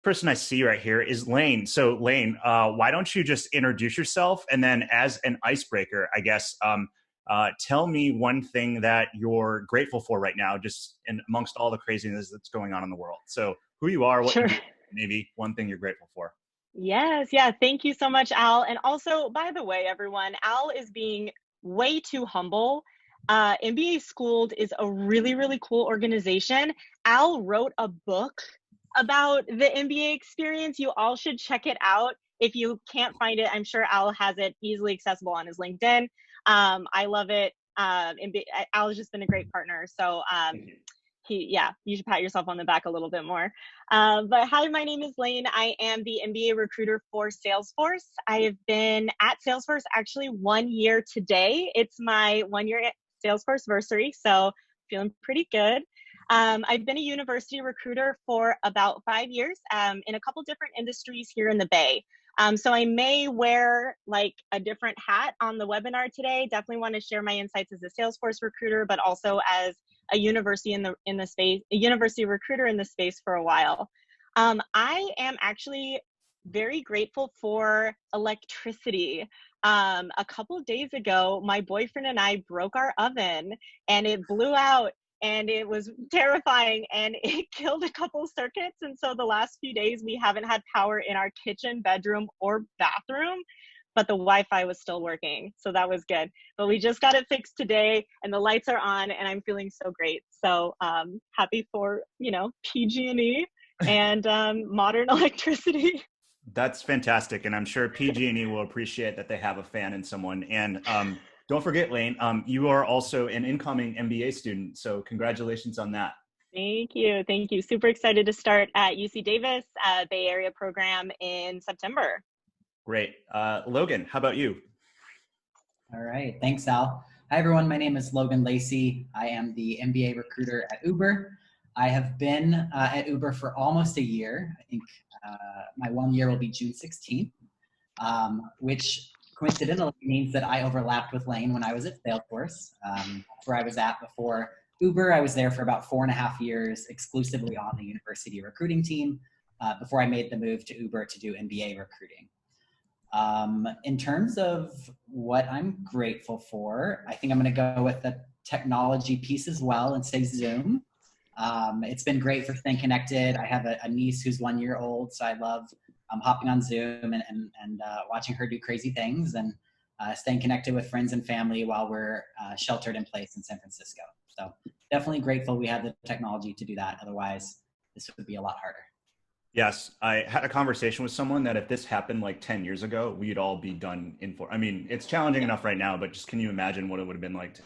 person I see right here is Lane. So Lane, why don't you just introduce yourself, and then as an icebreaker, I guess, tell me one thing that you're grateful for right now, just in amongst all the craziness that's going on in the world. So who you are, what you Sure. do, maybe one thing you're grateful for. Yes. Yeah. Thank you so much, Al. And also, by the way, everyone, Al is being way too humble. MBA Schooled is a really, really cool organization. Al wrote a book about the MBA experience. You all should check it out. If you can't find it, I'm sure Al has it easily accessible on his LinkedIn. I love it. Al has just been a great partner. So Thank you. yeah, you should pat yourself on the back a little bit more. But hi, my name is Lane. I am the MBA recruiter for Salesforce. I have been at Salesforce actually 1 year today. It's my 1 year Salesforce anniversary, so feeling pretty good. I've been a university recruiter for about 5 years in a couple different industries here in the Bay. So I may wear like a different hat on the webinar today. Definitely want to share my insights as a Salesforce recruiter, but also as a university in the space, a university recruiter in the space for a while. I am actually very grateful for electricity. A couple of days ago, my boyfriend and I broke our oven and it blew out and it was terrifying and it killed a couple circuits. And so the last few days we haven't had power in our kitchen, bedroom, or bathroom, but the Wi-Fi was still working. So that was good. But we just got it fixed today and the lights are on and I'm feeling so great. So happy for, PG&E and modern electricity. That's fantastic, and I'm sure PG&E will appreciate that they have a fan in someone. And don't forget, Lane, you are also an incoming MBA student, so congratulations on that. Thank you. Thank you. Super excited to start at UC Davis Bay Area program in September. Great. Logan, how about you? All right. Thanks, Al. Hi, everyone. My name is Logan Lacey. I am the MBA recruiter at Uber. I have been at Uber for almost a year. I think my 1 year will be June 16th, which coincidentally means that I overlapped with Lane when I was at Salesforce, where I was at before Uber. I was there for about 4.5 years, exclusively on the university recruiting team, before I made the move to Uber to do MBA recruiting. In terms of what I'm grateful for, I think I'm going to go with the technology piece as well and say Zoom. It's been great for staying connected. I have a niece who's 1 year old, so I love hopping on Zoom and watching her do crazy things and staying connected with friends and family while we're sheltered in place in San Francisco. So definitely grateful we had the technology to do that. Otherwise, this would be a lot harder. Yes, I had a conversation with someone that if this happened like 10 years ago, we'd all be done I mean, it's challenging enough right now, but just can you imagine what it would have been like,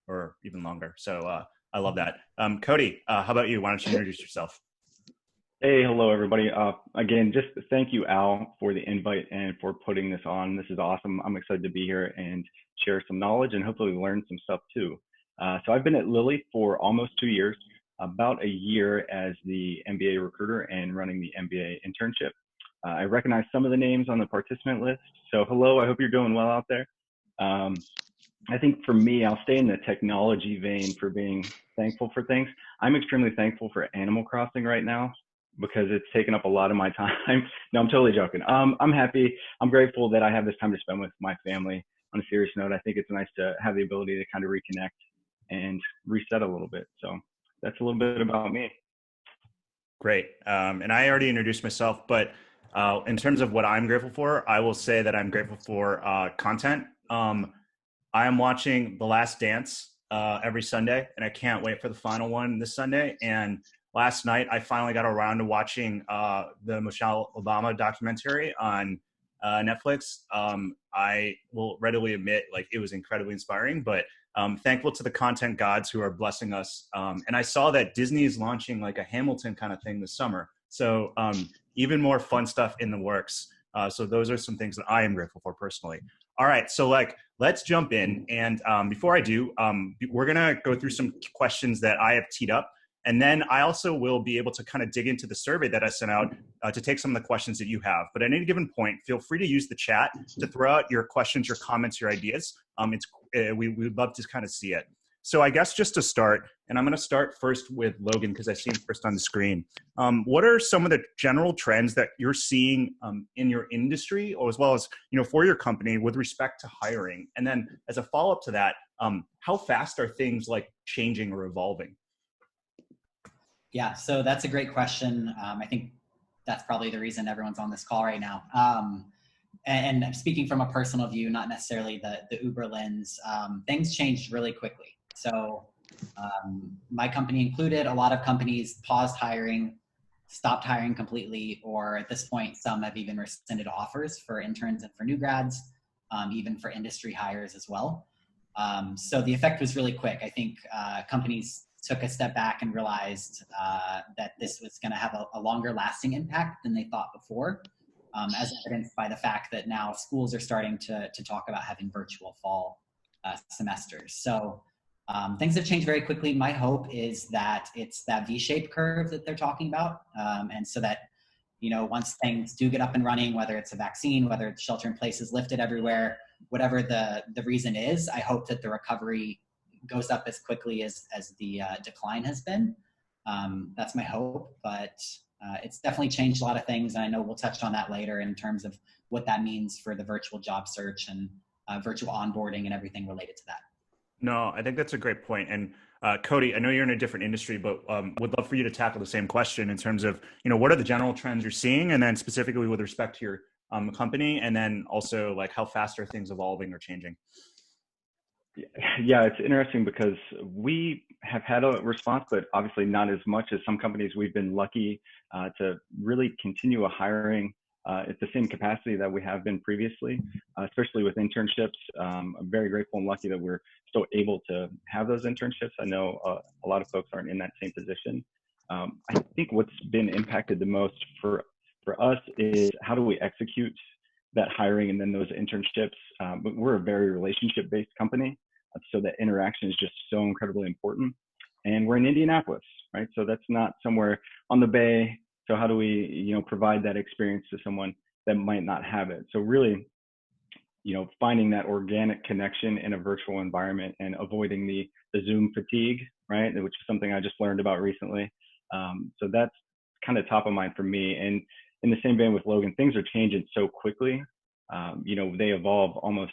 or even longer. So I love that. Cody, how about you? Why don't you introduce yourself? Hey, hello, everybody. Again, just thank you, Al, for the invite and for putting this on. This is awesome. I'm excited to be here and share some knowledge and hopefully learn some stuff too. So I've been at Lilly for almost 2 years, about a year as the MBA recruiter and running the MBA internship. I recognize some of the names on the participant list. So hello, I hope you're doing well out there. I think for me, I'll stay in the technology vein for being thankful for things. I'm extremely thankful for Animal Crossing right now because it's taken up a lot of my time. No, I'm totally joking. I'm happy. I'm grateful that I have this time to spend with my family. On a serious note, I think it's nice to have the ability to kind of reconnect and reset a little bit. So that's a little bit about me. Great. And I already introduced myself, but in terms of what I'm grateful for, I will say that I'm grateful for content. I am watching The Last Dance every Sunday, and I can't wait for the final one this Sunday. And last night, I finally got around to watching the Michelle Obama documentary on Netflix. I will readily admit, like, it was incredibly inspiring, but thankful to the content gods who are blessing us. And I saw that Disney is launching like a Hamilton kind of thing this summer. So even more fun stuff in the works. So those are some things that I am grateful for personally. All right, so let's jump in. And before I do, we're gonna go through some questions that I have teed up. And then I also will be able to kind of dig into the survey that I sent out to take some of the questions that you have. But at any given point, feel free to use the chat to throw out your questions, your comments, your ideas. We would love to kind of see it. So I guess just to start, and I'm going to start first with Logan because I see him first on the screen. What are some of the general trends that you're seeing in your industry, or as well as for your company with respect to hiring? And then as a follow-up to that, how fast are things like changing or evolving? Yeah, so that's a great question. I think that's probably the reason everyone's on this call right now. And speaking from a personal view, not necessarily the Uber lens, things changed really quickly. So my company included, a lot of companies paused hiring, stopped hiring completely, or at this point, some have even rescinded offers for interns and for new grads, even for industry hires as well. So the effect was really quick. I think companies took a step back and realized that this was going to have a longer lasting impact than they thought before, as evidenced by the fact that now schools are starting to talk about having virtual fall semesters. So things have changed very quickly. My hope is that it's that V-shaped curve that they're talking about. And so that, once things do get up and running, whether it's a vaccine, whether it's shelter in place is lifted everywhere, whatever the reason is, I hope that the recovery goes up as quickly as the decline has been. That's my hope, but it's definitely changed a lot of things. And I know we'll touch on that later in terms of what that means for the virtual job search and virtual onboarding and everything related to that. No, I think that's a great point. And Cody, I know you're in a different industry, but would love for you to tackle the same question in terms of, what are the general trends you're seeing? And then specifically with respect to your company, and then also like how fast are things evolving or changing? Yeah, it's interesting because we have had a response, but obviously not as much as some companies. We've been lucky to really continue a hiring at the same capacity that we have been previously, especially with internships. I'm very grateful and lucky that we're still able to have those internships. I know a lot of folks aren't in that same position. I think what's been impacted the most for us is how do we execute that hiring and then those internships. But we're a very relationship-based company, so that interaction is just so incredibly important. And we're in Indianapolis, right? So that's not somewhere on the Bay. So how do we, provide that experience to someone that might not have it? So really, finding that organic connection in a virtual environment and avoiding the Zoom fatigue, right? Which is something I just learned about recently. So that's kind of top of mind for me. And in the same vein with Logan, things are changing so quickly. They evolve almost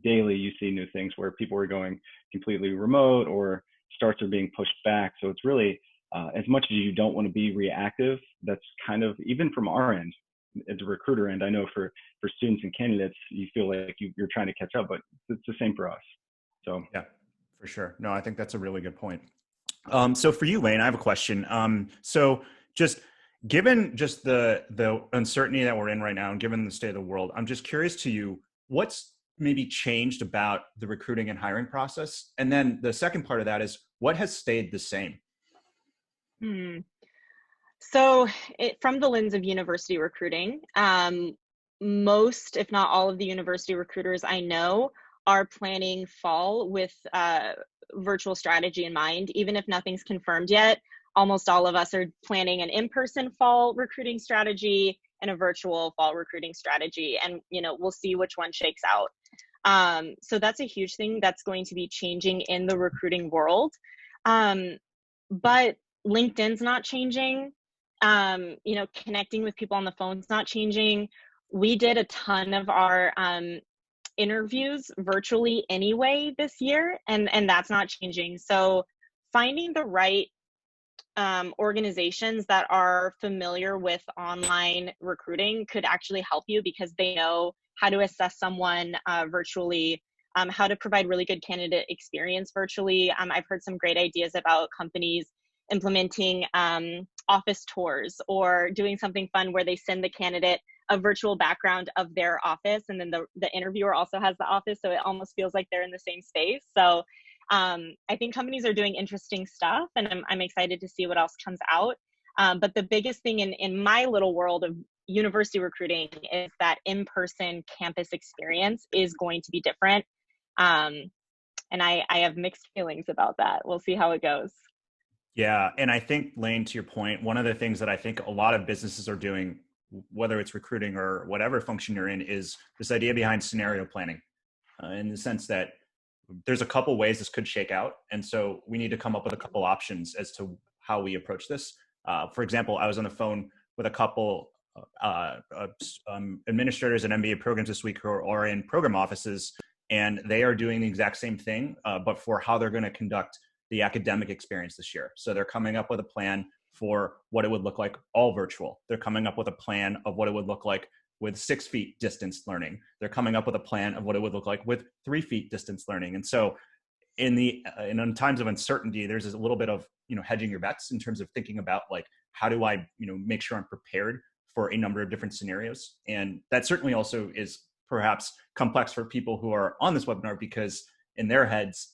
daily. You see new things where people are going completely remote or starts are being pushed back. So it's really, as much as you don't want to be reactive, that's kind of, even from our end, at the recruiter end, I know for students and candidates, you feel like you're trying to catch up, but it's the same for us. So yeah, for sure. No, I think that's a really good point. So for you, Lane, I have a question. So just given just the uncertainty that we're in right now and given the state of the world, I'm just curious to you, what's maybe changed about the recruiting and hiring process? And then the second part of that is what has stayed the same? So from the lens of university recruiting, most, if not all of the university recruiters I know are planning fall with virtual strategy in mind. Even if nothing's confirmed yet, almost all of us are planning an in-person fall recruiting strategy and a virtual fall recruiting strategy. And, we'll see which one shakes out. So that's a huge thing that's going to be changing in the recruiting world. But LinkedIn's not changing. Connecting with people on the phone's not changing. We did a ton of our interviews virtually anyway this year, and that's not changing. So finding the right organizations that are familiar with online recruiting could actually help you because they know how to assess someone virtually, how to provide really good candidate experience virtually. I've heard some great ideas about companies implementing office tours or doing something fun where they send the candidate a virtual background of their office, and then the interviewer also has the office, so it almost feels like they're in the same space. So I think companies are doing interesting stuff, and I'm excited to see what else comes out. But the biggest thing in my little world of university recruiting is that in-person campus experience is going to be different. And I have mixed feelings about that. We'll see how it goes. Yeah. And I think, Lane, to your point, one of the things that I think a lot of businesses are doing, whether it's recruiting or whatever function you're in, is this idea behind scenario planning, in the sense that there's a couple ways this could shake out. And so we need to come up with a couple options as to how we approach this. For example, I was on the phone with a couple administrators and MBA programs this week who are in program offices, and they are doing the exact same thing, but for how they're going to conduct the academic experience this year. So they're coming up with a plan for what it would look like all virtual. They're coming up with a plan of what it would look like with 6 feet distance learning. They're coming up with a plan of what it would look like with 3 feet distance learning. And so in times of uncertainty, there's a little bit of, hedging your bets in terms of thinking about like, how do I, make sure I'm prepared for a number of different scenarios. And that certainly also is perhaps complex for people who are on this webinar, because in their heads,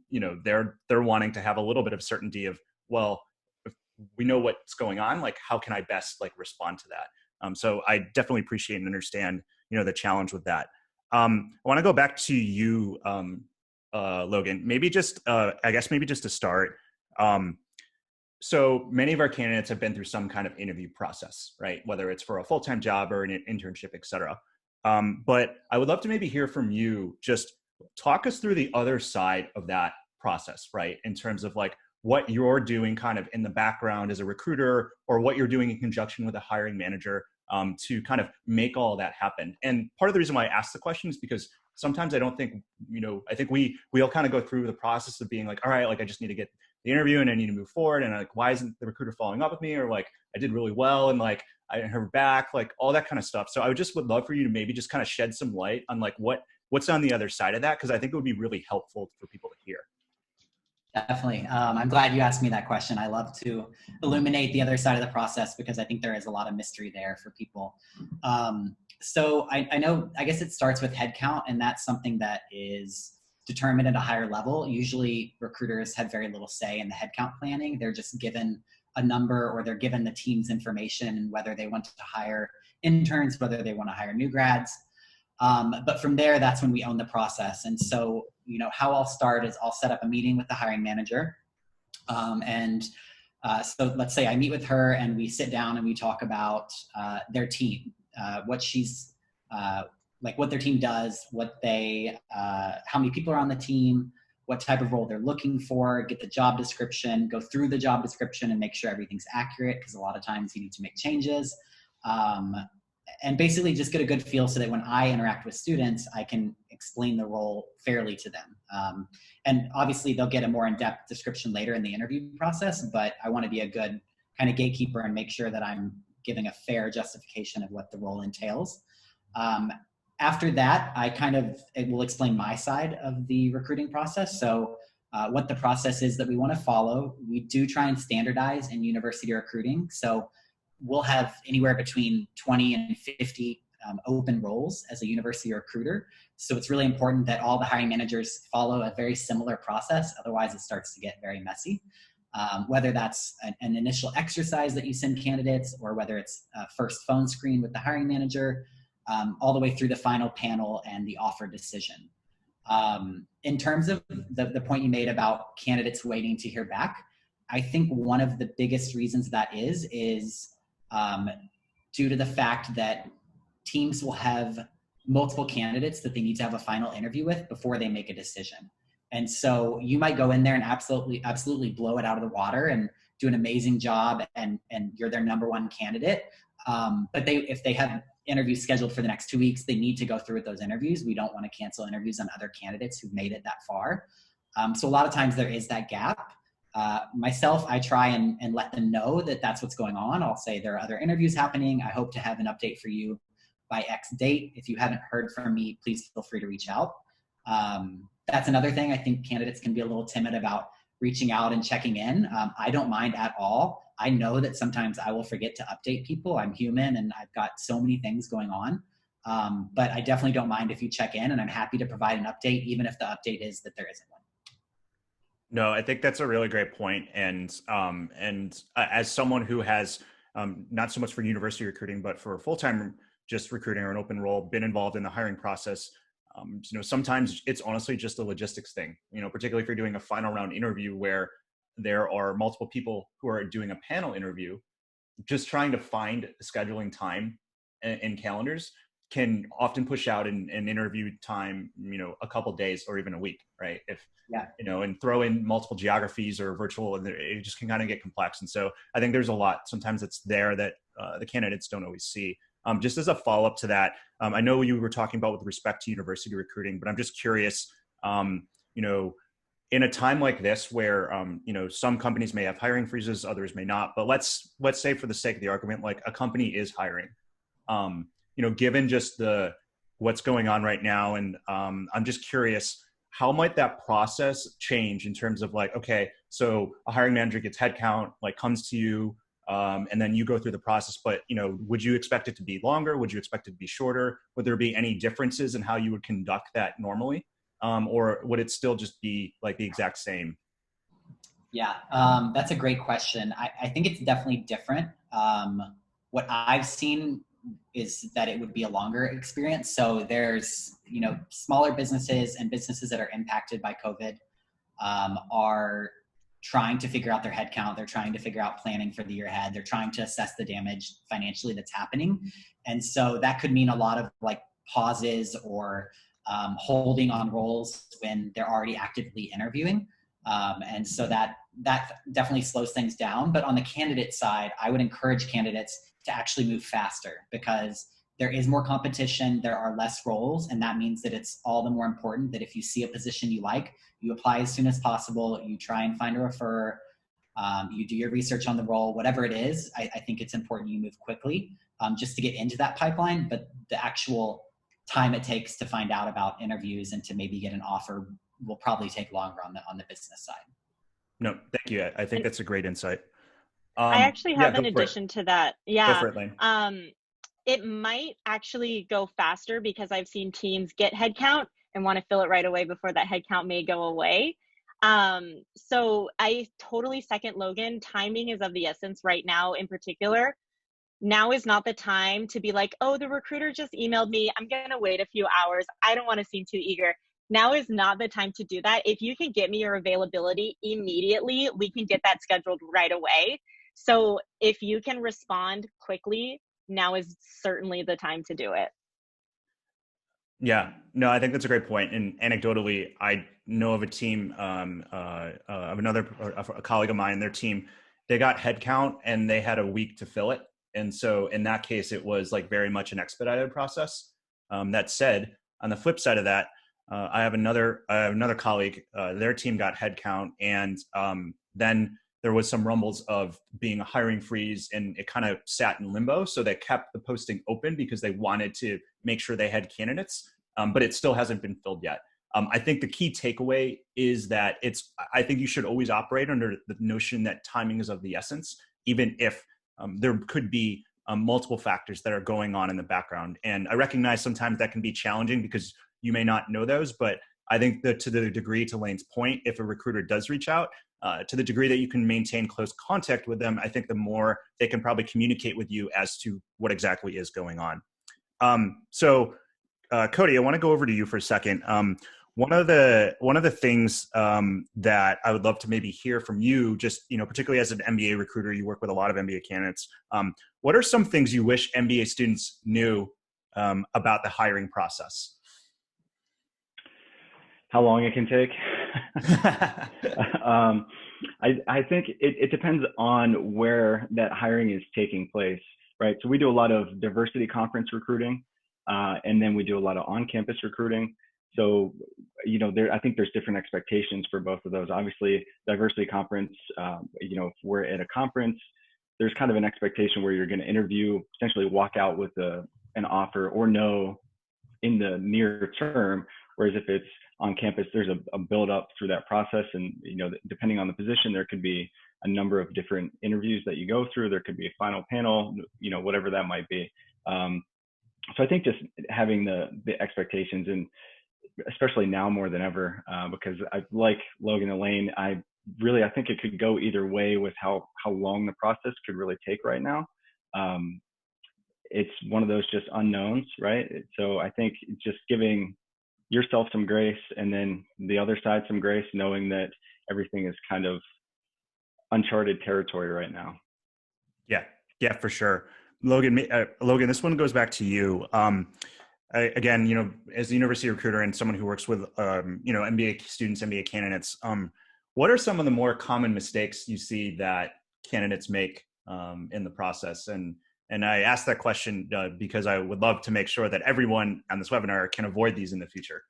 they're wanting to have a little bit of certainty of, well, if we know what's going on, like, how can I best like respond to that? So I definitely appreciate and understand, the challenge with that. I want to go back to you, Logan, maybe just to start. So many of our candidates have been through some kind of interview process, right? Whether it's for a full-time job or an internship, et cetera. But I would love to maybe hear from you, just talk us through the other side of that process, right? In terms of like what you're doing kind of in the background as a recruiter, or what you're doing in conjunction with a hiring manager to kind of make all that happen. And part of the reason why I asked the question is because sometimes I don't think, I think we all kind of go through the process of being like, all right, like I just need to get the interview and I need to move forward. And like, why isn't the recruiter following up with me? Or like, I did really well and like, I didn't hear back, like all that kind of stuff. So I would love for you to maybe just kind of shed some light on like what's on the other side of that. Cause I think it would be really helpful for people to hear. Definitely. I'm glad you asked me that question. I love to illuminate the other side of the process because I think there is a lot of mystery there for people. So I know, I guess it starts with headcount, and that's something that is determined at a higher level. Usually recruiters have very little say in the headcount planning. They're just given a number, or they're given the team's information and whether they want to hire interns, whether they want to hire new grads. But from there, that's when we own the process. And so, how I'll start is I'll set up a meeting with the hiring manager. So let's say I meet with her and we sit down and we talk about their team, what their team does, how many people are on the team, what type of role they're looking for, get the job description, go through the job description and make sure everything's accurate, because a lot of times you need to make changes. And basically just get a good feel so that when I interact with students, I can explain the role fairly to them. And obviously they'll get a more in-depth description later in the interview process, but I want to be a good kind of gatekeeper and make sure that I'm giving a fair justification of what the role entails. After that, it will explain my side of the recruiting process. So what the process is that we want to follow. We do try and standardize in university recruiting. So we'll have anywhere between 20 and 50 open roles as a university recruiter. So it's really important that all the hiring managers follow a very similar process. Otherwise, it starts to get very messy. Whether that's an initial exercise that you send candidates, or whether it's a first phone screen with the hiring manager, all the way through the final panel and the offer decision. In terms of the point you made about candidates waiting to hear back, I think one of the biggest reasons that is due to the fact that teams will have multiple candidates that they need to have a final interview with before they make a decision. And so you might go in there and absolutely blow it out of the water and do an amazing job, and you're their number one candidate. But if they have interviews scheduled for the next 2 weeks, they need to go through with those interviews. We don't want to cancel interviews on other candidates who've made it that far. So a lot of times there is that gap. Myself, I try and let them know that that's what's going on. I'll say there are other interviews happening. I hope to have an update for you by X date. If you haven't heard from me, please feel free to reach out. That's another thing. I think candidates can be a little timid about reaching out and checking in. I don't mind at all. I know that sometimes I will forget to update people. I'm human and I've got so many things going on. But I definitely don't mind if you check in, and I'm happy to provide an update, even if the update is that there isn't one. No, I think that's a really great point. And as someone who has not so much for university recruiting, but for full-time just recruiting or an open role, been involved in the hiring process, sometimes it's honestly just a logistics thing, particularly if you're doing a final round interview where there are multiple people who are doing a panel interview, just trying to find scheduling time in calendars can often push out an interview time, a couple days or even a week, right? If, Yeah. and throw in multiple geographies or virtual, and it just can kind of get complex. And so I think there's a lot, sometimes it's there that the candidates don't always see. Just as a follow-up to that, I know you were talking about with respect to university recruiting, but I'm just curious, in a time like this where, some companies may have hiring freezes, others may not, but let's say for the sake of the argument, like a company is hiring, given just what's going on right now. And I'm just curious, how might that process change in terms of like, okay, so a hiring manager gets headcount, like comes to you, and then you go through the process, but, would you expect it to be longer? Would you expect it to be shorter? Would there be any differences in how you would conduct that normally? Or would it still just be like the exact same? Yeah, that's a great question. I think it's definitely different. What I've seen is that it would be a longer experience. So there's, smaller businesses and businesses that are impacted by COVID are trying to figure out their headcount. They're trying to figure out planning for the year ahead. They're trying to assess the damage financially that's happening. And so that could mean a lot of like pauses or holding on roles when they're already actively interviewing. And so that definitely slows things down. But on the candidate side, I would encourage candidates to actually move faster because there is more competition, there are less roles, and that means that it's all the more important that if you see a position you like, you apply as soon as possible, you try and find a referrer, you do your research on the role, whatever it is. I think it's important you move quickly just to get into that pipeline, but the actual time it takes to find out about interviews and to maybe get an offer will probably take longer on the business side. No, thank you. I think that's a great insight. I actually have an go for it. addition to that. Go Yeah. for it, Lane. It might actually go faster because I've seen teams get headcount and want to fill it right away before that headcount may go away. So I totally second Logan. Timing is of the essence right now in particular. Now is not the time to be like, oh, the recruiter just emailed me, I'm going to wait a few hours, I don't want to seem too eager. Now is not the time to do that. If you can get me your availability immediately, we can get that scheduled right away. So if you can respond quickly, now is certainly the time to do it. Yeah, no, I think that's a great point. And anecdotally, I know of a team, of a colleague of mine, their team, they got headcount and they had a week to fill it. And so in that case, it was like very much an expedited process. That said, on the flip side of that, I have another colleague, their team got headcount, and then there was some rumbles of being a hiring freeze, and it kind of sat in limbo. So they kept the posting open because they wanted to make sure they had candidates, but it still hasn't been filled yet. I think the key takeaway is that I think you should always operate under the notion that timing is of the essence, even if there could be multiple factors that are going on in the background. And I recognize sometimes that can be challenging because you may not know those, but I think that to the degree, to Lane's point, if a recruiter does reach out, to the degree that you can maintain close contact with them, I think the more they can probably communicate with you as to what exactly is going on. So Cody, I want to go over to you for a second. One of the things that I would love to maybe hear from you, just particularly as an MBA recruiter, you work with a lot of MBA candidates. What are some things you wish MBA students knew about the hiring process? How long it can take? I think it depends on where that hiring is taking place, right? So we do a lot of diversity conference recruiting, and then we do a lot of on-campus recruiting. So, I think there's different expectations for both of those. Obviously, diversity conference, if we're at a conference, there's kind of an expectation where you're going to interview, essentially walk out with an offer or no in the near term. Whereas if it's on campus, there's a build up through that process. And, depending on the position, there could be a number of different interviews that you go through. There could be a final panel, whatever that might be. So I think just having the expectations, and especially now more than ever, because I like Logan and Lane, I think it could go either way with how long the process could really take right now. It's one of those just unknowns, right? So I think just giving yourself some grace and then the other side some grace, knowing that everything is kind of uncharted territory right now. Yeah, for sure. Logan, this one goes back to you. again, as a university recruiter and someone who works with, MBA students, MBA candidates, what are some of the more common mistakes you see that candidates make in the process? And I asked that question because I would love to make sure that everyone on this webinar can avoid these in the future.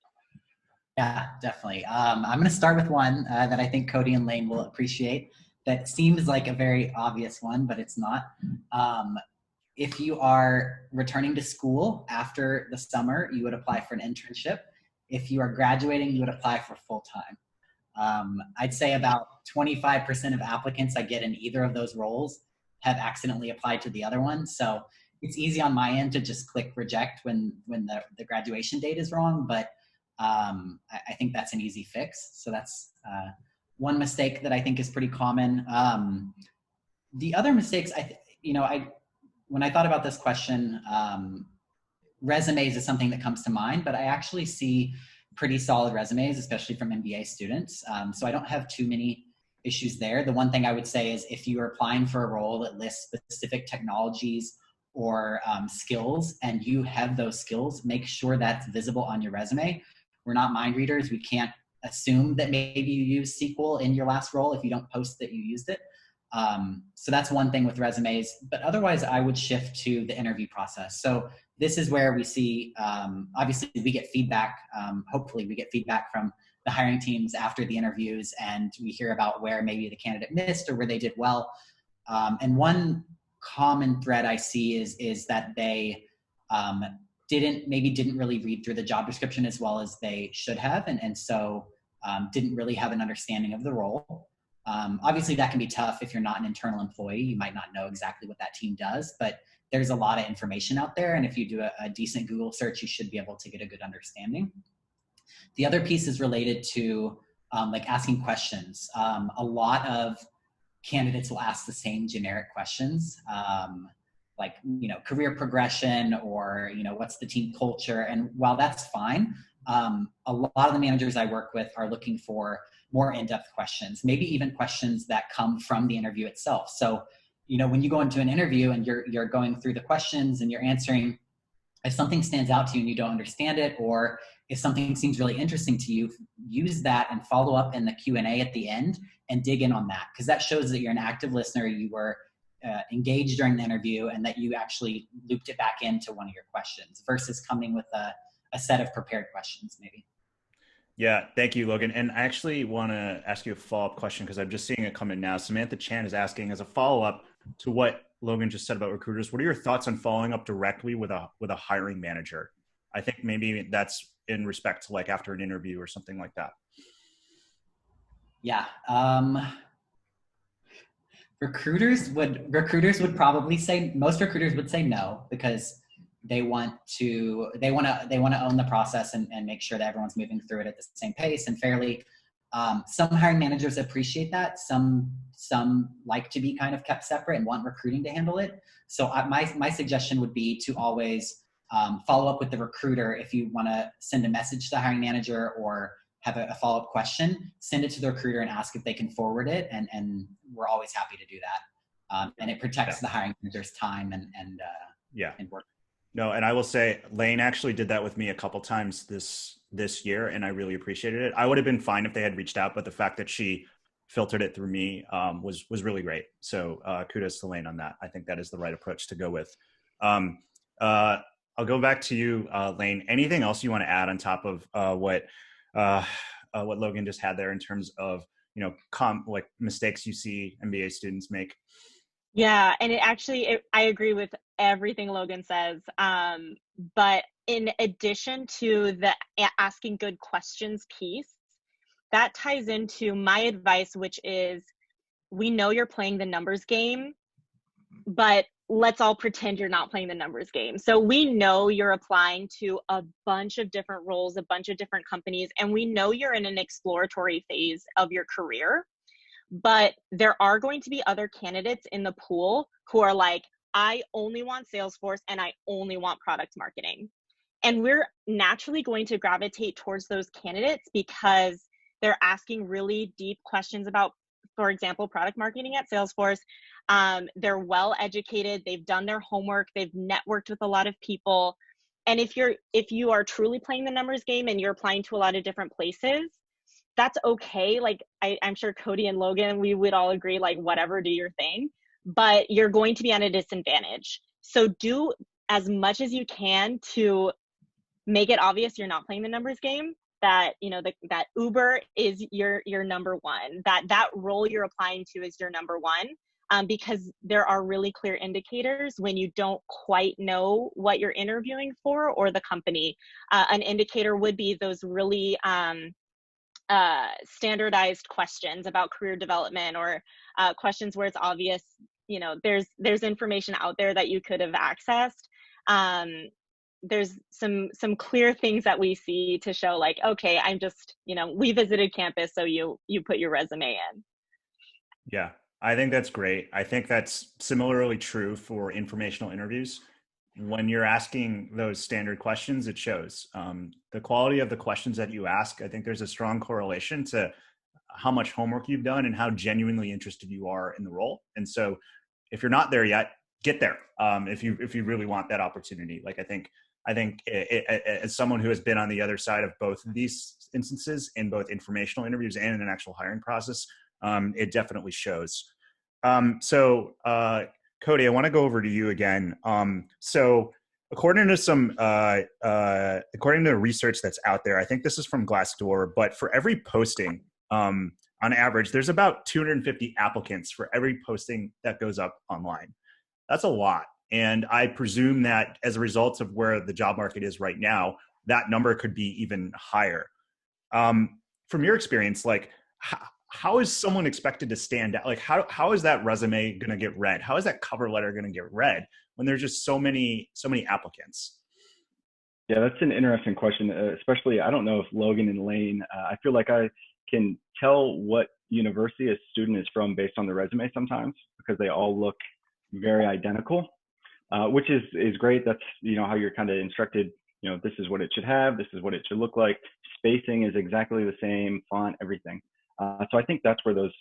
Yeah, definitely. I'm going to start with one that I think Cody and Lane will appreciate. That seems like a very obvious one, but it's not. If you are returning to school after the summer, you would apply for an internship. If you are graduating, you would apply for full-time. I'd say about 25% of applicants I get in either of those roles have accidentally applied to the other one. So it's easy on my end to just click reject when the graduation date is wrong, but I think that's an easy fix. So that's one mistake that I think is pretty common. The other mistakes, when I thought about this question, resumes is something that comes to mind, but I actually see pretty solid resumes, especially from MBA students. So I don't have too many issues there. The one thing I would say is if you are applying for a role that lists specific technologies or skills and you have those skills, make sure that's visible on your resume. We're not mind readers. We can't assume that maybe you use SQL in your last role if you don't post that you used it. So that's one thing with resumes, but otherwise I would shift to the interview process. So this is where we see, obviously we get feedback. Hopefully we get feedback from the hiring teams after the interviews and we hear about where maybe the candidate missed or where they did well. And one common thread I see is that they didn't really read through the job description as well as they should have. And so didn't really have an understanding of the role. Obviously that can be tough if you're not an internal employee. You might not know exactly what that team does, but there's a lot of information out there. And if you do a decent Google search, you should be able to get a good understanding. The other piece is related to like asking questions. A lot of candidates will ask the same generic questions, like, career progression or, what's the team culture? And while that's fine, a lot of the managers I work with are looking for more in-depth questions, maybe even questions that come from the interview itself. So, when you go into an interview and you're going through the questions and you're answering, if something stands out to you and you don't understand it, or if something seems really interesting to you, use that and follow up in the Q&A at the end and dig in on that. Because that shows that you're an active listener, you were engaged during the interview, and that you actually looped it back into one of your questions versus coming with a set of prepared questions maybe. Yeah, thank you, Logan. And I actually want to ask you a follow-up question because I'm just seeing it come in now. Samantha Chan is asking, as a follow-up to what Logan just said about recruiters, what are your thoughts on following up directly with a hiring manager? I think maybe that's in respect to like after an interview or something like that. Yeah. Recruiters would probably say, most recruiters would say no, because they want to own the process and make sure that everyone's moving through it at the same pace and fairly. Some hiring managers appreciate that. Some like to be kind of kept separate and want recruiting to handle it. So my suggestion would be to always follow up with the recruiter. If you want to send a message to the hiring manager or have a follow-up question, send it to the recruiter and ask if they can forward it. And we're always happy to do that. And it protects the hiring manager's time and work. No, and I will say Lane actually did that with me a couple times this year, and I really appreciated it. I would have been fine if they had reached out, but the fact that she filtered it through me was really great. So kudos to Lane on that. I think that is the right approach to go with. I'll go back to you, Lane. Anything else you want to add on top of what Logan just had there in terms of like mistakes you see MBA students make? Yeah, and I agree with everything Logan says. But in addition to the asking good questions piece, that ties into my advice, which is, we know you're playing the numbers game, but let's all pretend you're not playing the numbers game. So we know you're applying to a bunch of different roles, a bunch of different companies, and we know you're in an exploratory phase of your career. But there are going to be other candidates in the pool who are like, I only want Salesforce and I only want product marketing. And we're naturally going to gravitate towards those candidates because they're asking really deep questions about, for example, product marketing at Salesforce. They're well educated, they've done their homework, they've networked with a lot of people, And if you are truly playing the numbers game and you're applying to a lot of different places, that's okay. Like I'm sure Cody and Logan, we would all agree, like whatever, do your thing, but you're going to be at a disadvantage. So do as much as you can to make it obvious you're not playing the numbers game, that that Uber is your number one, that role you're applying to is your number one. Because there are really clear indicators when you don't quite know what you're interviewing for or the company. An indicator would be those really standardized questions about career development, or questions where it's obvious, there's information out there that you could have accessed. There's some clear things that we see to show, like, okay, I'm just, we visited campus, so you put your resume in. Yeah, I think that's great. I think that's similarly true for informational interviews. When you're asking those standard questions, it shows. The quality of the questions that you ask, I think there's a strong correlation to how much homework you've done and how genuinely interested you are in the role. And so if you're not there yet, get there. If you really want that opportunity. Like, I think as someone who has been on the other side of both of these instances, in both informational interviews and in an actual hiring process, it definitely shows. So Cody, I want to go over to you again. So according to according to research that's out there, I think this is from Glassdoor, but for every posting, on average, there's about 250 applicants for every posting that goes up online. That's a lot. And I presume that as a result of where the job market is right now, that number could be even higher. From your experience, like, how is someone expected to stand out? Like, how is that resume going to get read? How is that cover letter going to get read when there's just so many applicants? Yeah, that's an interesting question. Especially, I don't know if Logan and Lane, I feel like I can tell what university a student is from based on the resume sometimes, because they all look very identical, which is great. That's, how you're kind of instructed, this is what it should have, this is what it should look like. Spacing is exactly the same, font, everything. So I think that's where those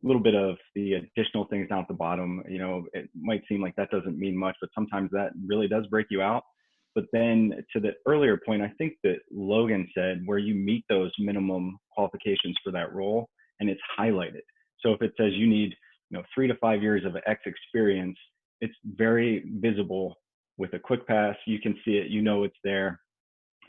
little bit of the additional things down at the bottom, it might seem like that doesn't mean much, but sometimes that really does break you out. But then to the earlier point, I think that Logan said, where you meet those minimum qualifications for that role and it's highlighted. So if it says you need, 3 to 5 years of X experience, it's very visible with a quick pass. You can see it, it's there.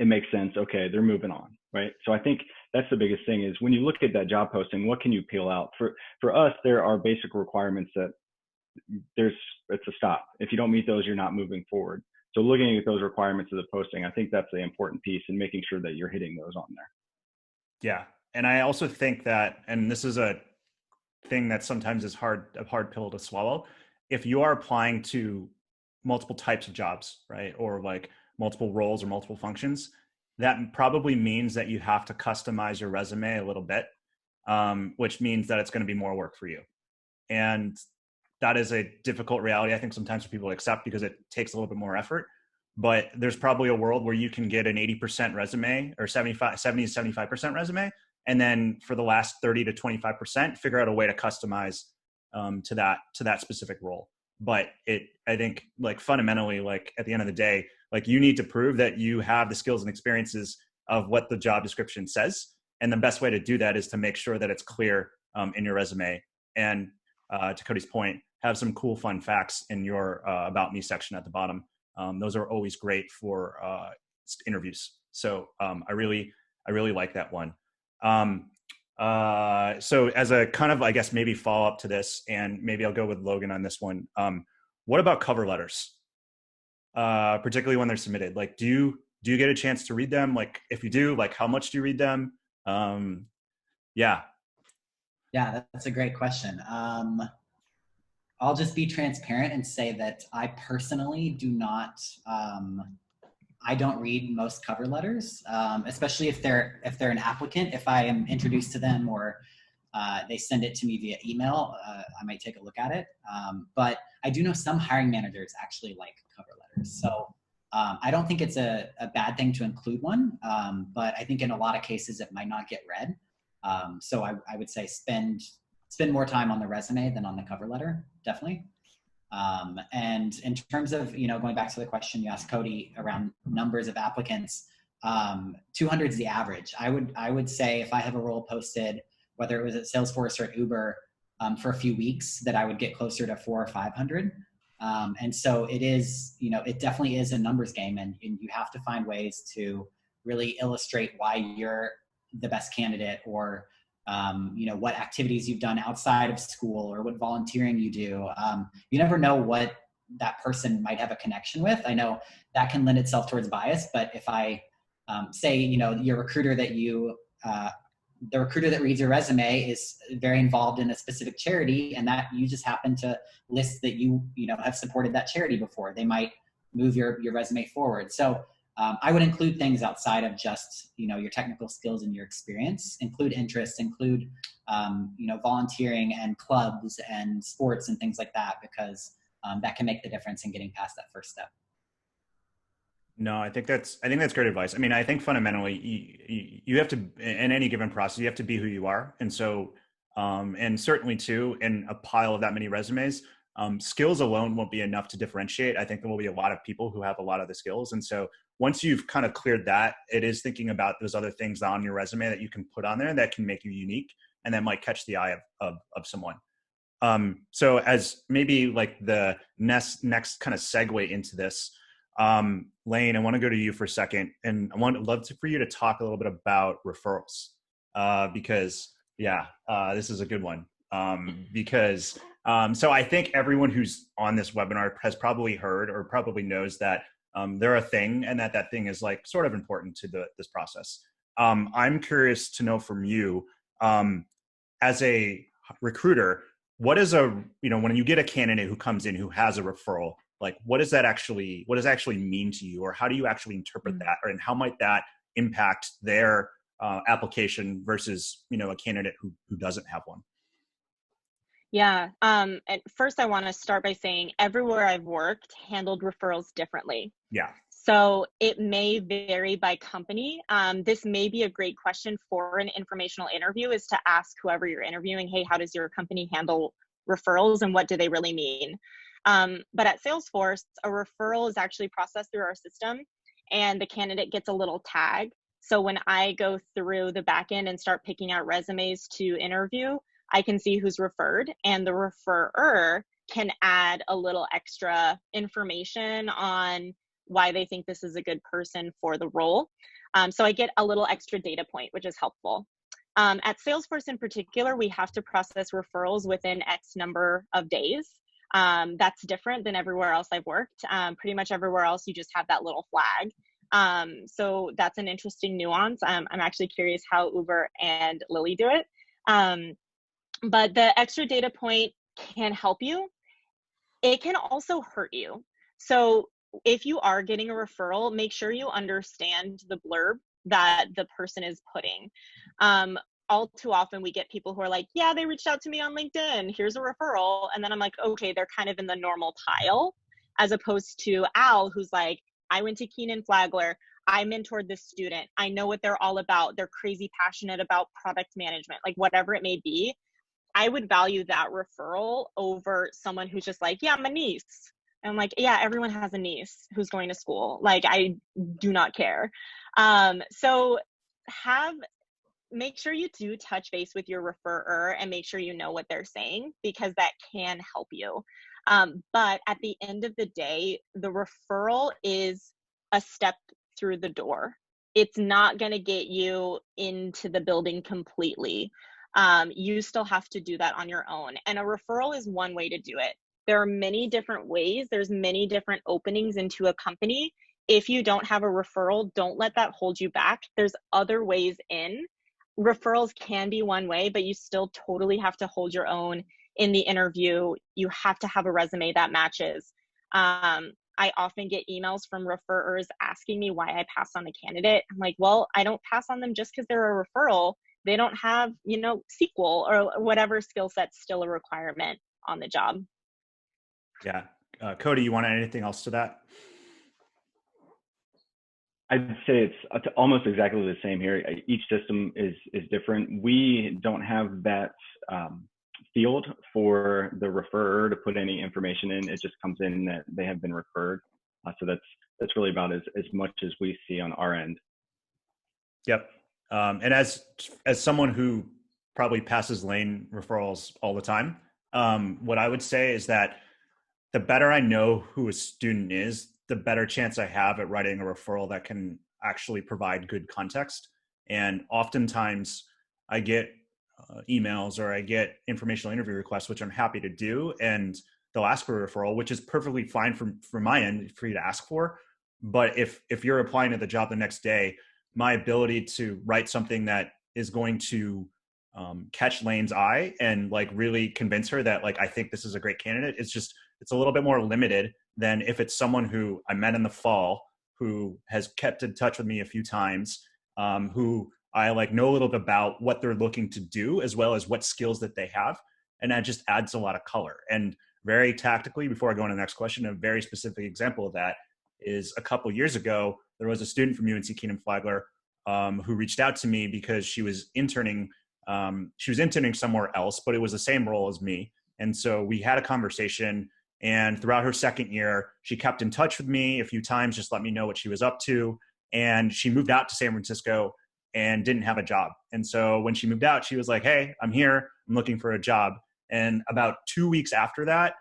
It makes sense. Okay, they're moving on, right? So I think that's the biggest thing is when you look at that job posting, what can you peel out? For us, there are basic requirements that it's a stop. If you don't meet those, you're not moving forward. So looking at those requirements of the posting, I think that's the important piece, and making sure that you're hitting those on there. Yeah. And I also think that, and this is a thing that sometimes is a hard pill to swallow. If you are applying to multiple types of jobs, right? Or like multiple roles or multiple functions, that probably means that you have to customize your resume a little bit, which means that it's going to be more work for you. And that is a difficult reality, I think, sometimes for people to accept, because it takes a little bit more effort. But there's probably a world where you can get an 80% resume, or 70 to 75% resume. And then for the last 30 to 25%, figure out a way to customize to that specific role. But I think, like, fundamentally, like, at the end of the day, like, you need to prove that you have the skills and experiences of what the job description says. And the best way to do that is to make sure that it's clear in your resume. And to Cody's point, have some cool, fun facts in your About Me section at the bottom. Those are always great for interviews. So I really like that one. So as a kind of, I guess, maybe follow up to this, and maybe I'll go with Logan on this one. What about cover letters? Particularly when they're submitted, like, do you get a chance to read them? Like, if you do, like, how much do you read them? Yeah, that's a great question. I'll just be transparent and say that I personally do not, I don't read most cover letters, especially if they're an applicant. If I am introduced to them, or they send it to me via email, I might take a look at it. But I do know some hiring managers actually like cover letters. So I don't think it's a bad thing to include one, but I think in a lot of cases it might not get read. So I would say spend more time on the resume than on the cover letter, definitely. And in terms of, going back to the question you asked Cody around numbers of applicants, 200 is the average. I would say if I have a role posted, whether it was at Salesforce or at Uber, for a few weeks, that I would get closer to 400 or 500. And so it is, it definitely is a numbers game, and you have to find ways to really illustrate why you're the best candidate, or what activities you've done outside of school, or what volunteering you do. You never know what that person might have a connection with. I know that can lend itself towards bias, but if I say, your recruiter that the recruiter that reads your resume is very involved in a specific charity, and that you just happen to list that you have supported that charity before, they might move your resume forward. So I would include things outside of just your technical skills and your experience. Include interests, include volunteering and clubs and sports and things like that, because that can make the difference in getting past that first step. No, I think that's great advice. I mean, I think fundamentally you have to, in any given process, you have to be who you are. And so, and certainly too, in a pile of that many resumes, skills alone won't be enough to differentiate. I think there will be a lot of people who have a lot of the skills. And so once you've kind of cleared that, it is thinking about those other things on your resume that you can put on there that can make you unique and that might catch the eye of someone. So as maybe like the next kind of segue into this, Lane, I want to go to you for a second, and for you to talk a little bit about referrals, because this is a good one. So I think everyone who's on this webinar has probably heard or probably knows that they're a thing, and that thing is like sort of important to this process. I'm curious to know from you, as a recruiter, what is when you get a candidate who comes in who has a referral, like what does that actually mean to you, or how do you actually interpret that, and how might that impact their application versus a candidate who doesn't have one? Yeah. And first I want to start by saying everywhere I've worked handled referrals differently. Yeah. So it may vary by company. This may be a great question for an informational interview, is to ask whoever you're interviewing, hey, how does your company handle referrals and what do they really mean? But at Salesforce, a referral is actually processed through our system, and the candidate gets a little tag. So when I go through the back end and start picking out resumes to interview, I can see who's referred, and the referrer can add a little extra information on why they think this is a good person for the role. So I get a little extra data point, which is helpful. At Salesforce in particular, we have to process referrals within X number of days. That's different than everywhere else I've worked. Pretty much everywhere else, you just have that little flag. So that's an interesting nuance. I'm actually curious how Uber and Lily do it. But the extra data point can help you. It can also hurt you. So if you are getting a referral, make sure you understand the blurb that the person is putting. All too often we get people who are like, yeah, they reached out to me on LinkedIn, here's a referral. And then I'm like, okay, they're kind of in the normal pile, as opposed to Al, who's like, I went to Keenan Flagler, I mentored this student, I know what they're all about, they're crazy passionate about product management, like whatever it may be. I would value that referral over someone who's just like, yeah, my niece. And I'm like, yeah, everyone has a niece who's going to school. Like, I do not care. So make sure you do touch base with your referrer and make sure you know what they're saying, because that can help you. But at the end of the day, the referral is a step through the door. It's not going to get you into the building completely. You still have to do that on your own. And a referral is one way to do it. There are many different ways. There's many different openings into a company. If you don't have a referral, don't let that hold you back. There's other ways in. Referrals can be one way, but you still totally have to hold your own in the interview. You have to have a resume that matches. I often get emails from referrers asking me why I pass on the candidate. I'm like, well, I don't pass on them just because they're a referral. They don't have, SQL or whatever skill set's still a requirement on the job. Yeah. Cody, you want to add anything else to that? I'd say it's almost exactly the same here. Each system is different. We don't have that field for the referrer to put any information in. It just comes in that they have been referred. So that's really about as much as we see on our end. Yep. And as someone who probably passes lane referrals all the time, what I would say is that the better I know who a student is, the better chance I have at writing a referral that can actually provide good context. And oftentimes I get emails or I get informational interview requests, which I'm happy to do. And they'll ask for a referral, which is perfectly fine from my end for you to ask for. But if you're applying to the job the next day, my ability to write something that is going to catch Lane's eye and like really convince her that like I think this is a great candidate, it's a little bit more limited than if it's someone who I met in the fall, who has kept in touch with me a few times, who I like know a little bit about what they're looking to do as well as what skills that they have. And that just adds a lot of color. And very tactically, before I go on to the next question, a very specific example of that is a couple years ago, there was a student from UNC Kenan-Flagler who reached out to me because she was interning somewhere else, but it was the same role as me. And so we had a conversation, and throughout her second year, she kept in touch with me a few times, just let me know what she was up to. And she moved out to San Francisco and didn't have a job. And so when she moved out, she was like, hey, I'm here, I'm looking for a job. And about 2 weeks after that,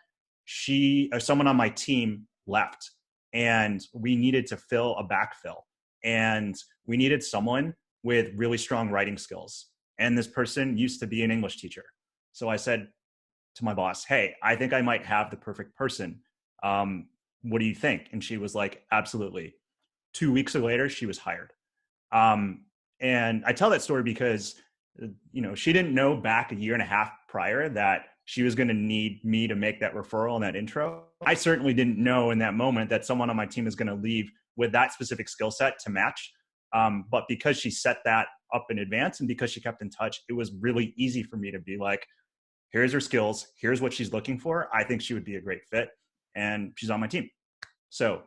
someone on my team left, and we needed to fill a backfill. And we needed someone with really strong writing skills. And this person used to be an English teacher. So I said to my boss, hey, I think I might have the perfect person. What do you think? And she was like, absolutely. 2 weeks later, she was hired. And I tell that story because, she didn't know back a year and a half prior that she was going to need me to make that referral and that intro. I certainly didn't know in that moment that someone on my team is going to leave with that specific skill set to match. But because she set that up in advance and because she kept in touch, it was really easy for me to be like, here's her skills, here's what she's looking for. I think she would be a great fit, and she's on my team. So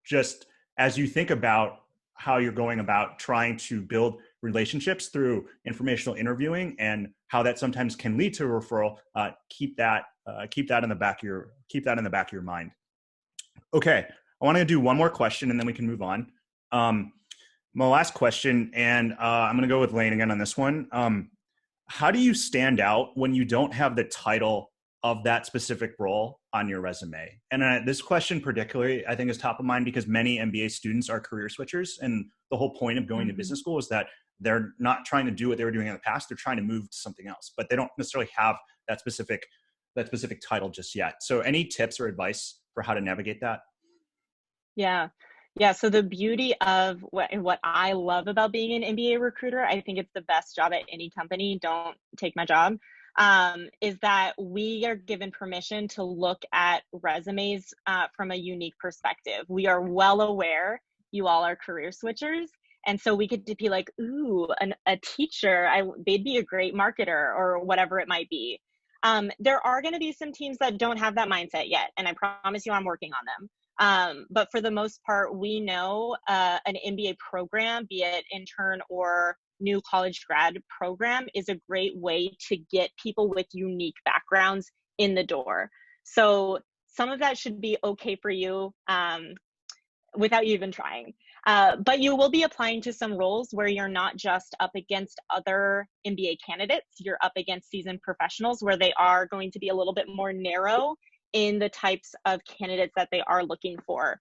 just as you think about how you're going about trying to build relationships through informational interviewing and how that sometimes can lead to a referral, keep that in the back of your mind. Okay, I want to do one more question and then we can move on. My last question, and I'm going to go with Lane again on this one. How do you stand out when you don't have the title of that specific role on your resume? And this question particularly, I think, is top of mind because many MBA students are career switchers. And the whole point of going to business school is that they're not trying to do what they were doing in the past. They're trying to move to something else, but they don't necessarily have that specific title just yet. So any tips or advice for how to navigate that? Yeah. So the beauty of what I love about being an MBA recruiter, I think it's the best job at any company. Don't take my job. Is that we are given permission to look at resumes from a unique perspective. We are well aware you all are career switchers. And so we get to be like, ooh, a teacher, they'd be a great marketer or whatever it might be. There are going to be some teams that don't have that mindset yet. And I promise you I'm working on them. But for the most part, we know an MBA program, be it intern or new college grad program, is a great way to get people with unique backgrounds in the door. So some of that should be okay for you without you even trying. But you will be applying to some roles where you're not just up against other MBA candidates, you're up against seasoned professionals where they are going to be a little bit more narrow in the types of candidates that they are looking for.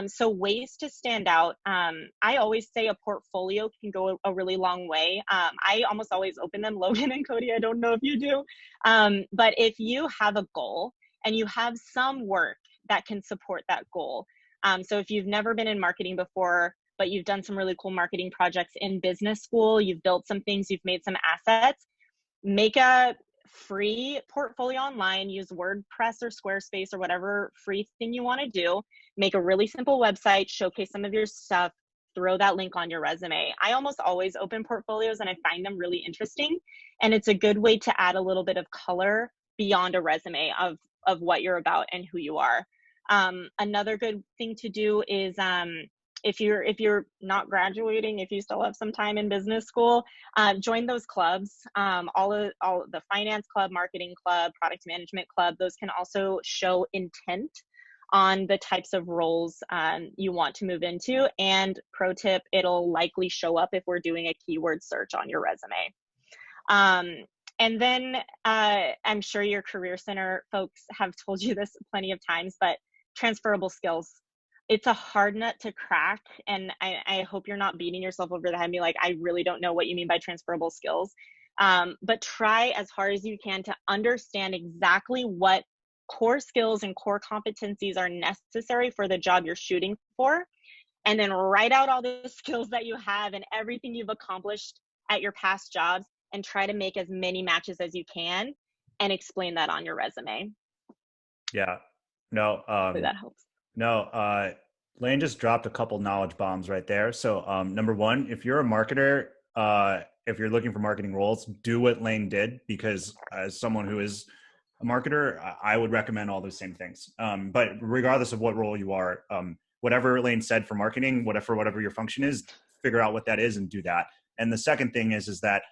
So ways to stand out. I always say a portfolio can go a really long way. I almost always open them, Logan and Cody, I don't know if you do. But if you have a goal and you have some work that can support that goal. So if you've never been in marketing before, but you've done some really cool marketing projects in business school, you've built some things, you've made some assets, make a free portfolio online, use WordPress or Squarespace or whatever free thing you want to do, make a really simple website, showcase some of your stuff, throw that link on your resume. I almost always open portfolios and I find them really interesting. And it's a good way to add a little bit of color beyond a resume of what you're about and who you are. Another good thing to do is if you're not graduating, if you still have some time in business school, join those clubs. All the finance club, marketing club, product management club, those can also show intent on the types of roles you want to move into. And pro tip, it'll likely show up if we're doing a keyword search on your resume. And then I'm sure your career center folks have told you this plenty of times, but transferable skills. It's a hard nut to crack. And I hope you're not beating yourself over the head and be like, I really don't know what you mean by transferable skills. But try as hard as you can to understand exactly what core skills and core competencies are necessary for the job you're shooting for. And then write out all the skills that you have and everything you've accomplished at your past jobs, and try to make as many matches as you can and explain that on your resume. Yeah. No, Hopefully that helps. no, Lane just dropped a couple knowledge bombs right there. So number one, if you're a marketer, if you're looking for marketing roles, do what Lane did, because as someone who is a marketer, I would recommend all those same things. But regardless of what role you are, whatever Lane said for marketing, whatever your function is, figure out what that is and do that. And the second thing is that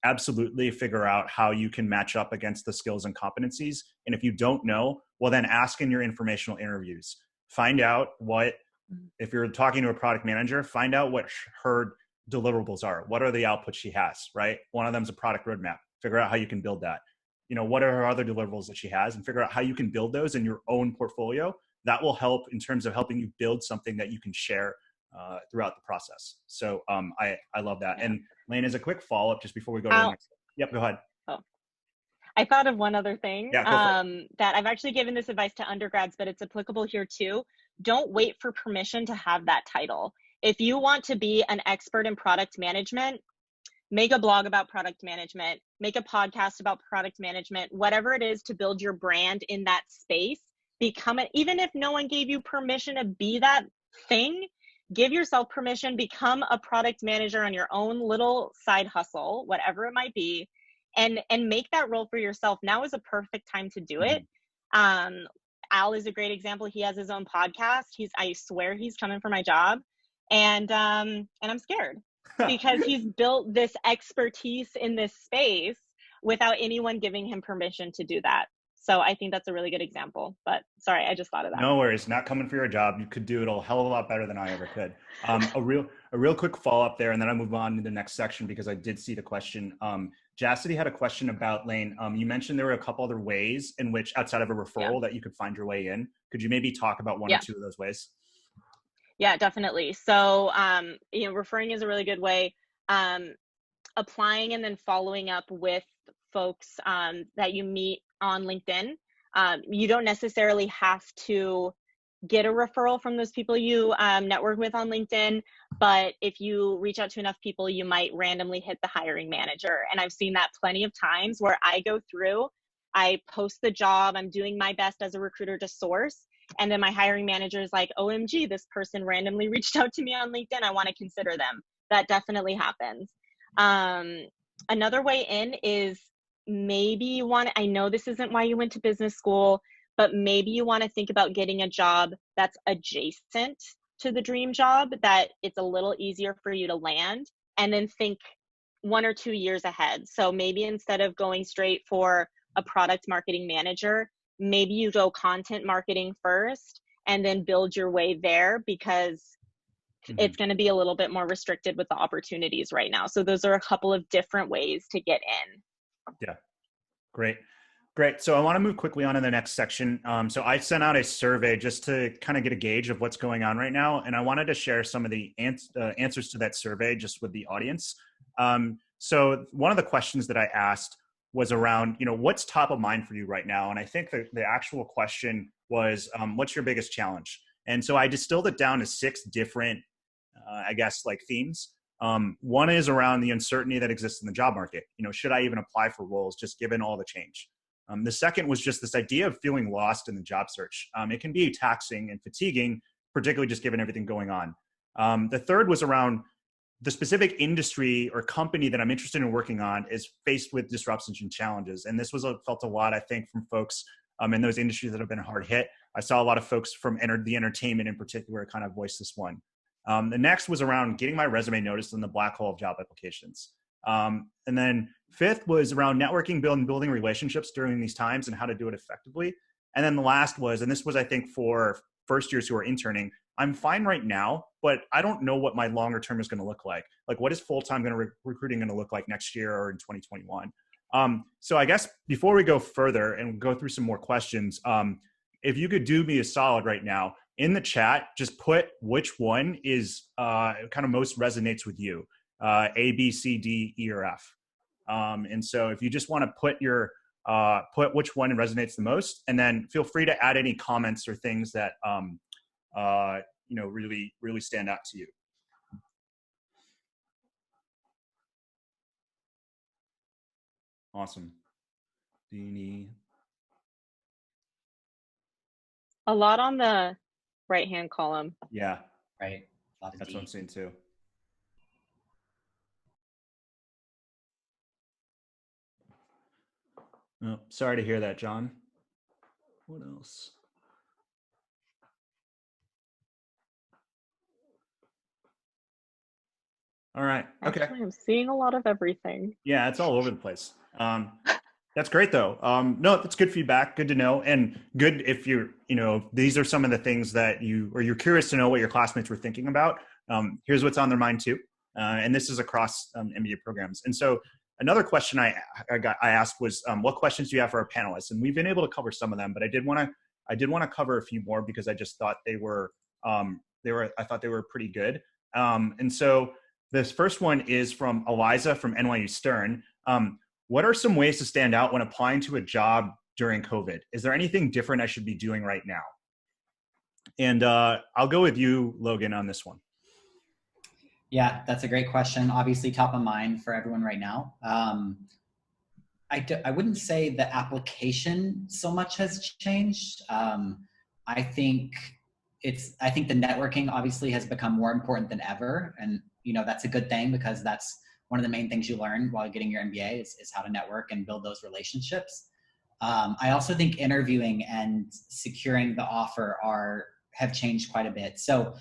absolutely figure out how you can match up against the skills and competencies. And if you don't know, well, then ask in your informational interviews. Find out if you're talking to a product manager, find out what her deliverables are. What are the outputs she has, right? One of them is a product roadmap. Figure out how you can build that. What are her other deliverables that she has, and figure out how you can build those in your own portfolio. That will help in terms of helping you build something that you can share throughout the process. So I love that. And Lane, as a quick follow-up, just before we go to the next. Yep, go ahead. Oh, I thought of one other thing that I've actually given this advice to undergrads, but it's applicable here too. Don't wait for permission to have that title. If you want to be an expert in product management, make a blog about product management, make a podcast about product management, whatever it is to build your brand in that space. Become it, even if no one gave you permission to be that thing. Give yourself permission, become a product manager on your own little side hustle, whatever it might be, and make that role for yourself. Now is a perfect time to do it. Al is a great example. He has his own podcast. I swear he's coming for my job. And I'm scared because he's built this expertise in this space without anyone giving him permission to do that. So I think that's a really good example, but sorry, I just thought of that. No worries, not coming for your job. You could do it a hell of a lot better than I ever could. A real quick follow-up there, and then I'll move on to the next section because I did see the question. Chastity had a question about Lane. You mentioned there were a couple other ways in which, outside of a referral, that you could find your way in. Could you maybe talk about one or two of those ways? Yeah, definitely. So, referring is a really good way. Applying and then following up with folks that you meet on LinkedIn. You don't necessarily have to get a referral from those people you network with on LinkedIn, but if you reach out to enough people, you might randomly hit the hiring manager. And I've seen that plenty of times where I go through, I post the job, I'm doing my best as a recruiter to source, and then my hiring manager is like, OMG, this person randomly reached out to me on LinkedIn, I want to consider them. That definitely happens. Another way in is maybe I know this isn't why you went to business school, but maybe you want to think about getting a job that's adjacent to the dream job, that it's a little easier for you to land, and then think 1 or 2 years ahead. So maybe instead of going straight for a product marketing manager, maybe you go content marketing first and then build your way there, because it's going to be a little bit more restricted with the opportunities right now. So those are a couple of different ways to get in. Yeah, great. So I want to move quickly on to the next section. So I sent out a survey just to kind of get a gauge of what's going on right now. And I wanted to share some of the answers to that survey just with the audience. So one of the questions that I asked was around, what's top of mind for you right now? And I think the actual question was, what's your biggest challenge? And so I distilled it down to 6 different, themes. One is around the uncertainty that exists in the job market. Should I even apply for roles just given all the change? The second was just this idea of feeling lost in the job search. It can be taxing and fatiguing, particularly just given everything going on. The third was around the specific industry or company that I'm interested in working on is faced with disruptions and challenges. And this was felt a lot, I think, from folks in those industries that have been hard hit. I saw a lot of folks from the entertainment in particular kind of voice this one. The next was around getting my resume noticed in the black hole of job applications. And then fifth was around networking, building relationships during these times and how to do it effectively. And then the last was, and this was, I think, for first years who are interning, I'm fine right now, but I don't know what my longer term is going to look like. Like, what is full-time recruiting going to look like next year or in 2021? So I guess before we go further and go through some more questions, if you could do me a solid right now, in the chat, just put which one is kind of most resonates with you, A, B, C, D, E, or F. And so if you just want to put your put which one resonates the most, and then feel free to add any comments or things that really stand out to you. Awesome. Deanie. A lot on the right-hand column. Yeah. Right. A lot of That's D. what I'm seeing too. Oh, sorry to hear that, John. What else? All right. Okay. Actually, I'm seeing a lot of everything. Yeah, it's all over the place. That's great though. No, that's good feedback. Good to know, and good if these are some of the things that you're curious to know what your classmates were thinking about. Here's what's on their mind too, and this is across MBA programs. And so another question I asked was, what questions do you have for our panelists? And we've been able to cover some of them, but I did want to cover a few more because I just thought I thought they were pretty good. And so this first one is from Eliza from NYU Stern. What are some ways to stand out when applying to a job during COVID? Is there anything different I should be doing right now? And I'll go with you, Logan, on this one. Yeah, that's a great question. Obviously top of mind for everyone right now. I wouldn't say the application so much has changed. I think the networking obviously has become more important than ever. And, that's a good thing because that's one of the main things you learn while getting your MBA is how to network and build those relationships. I also think interviewing and securing the offer have changed quite a bit. So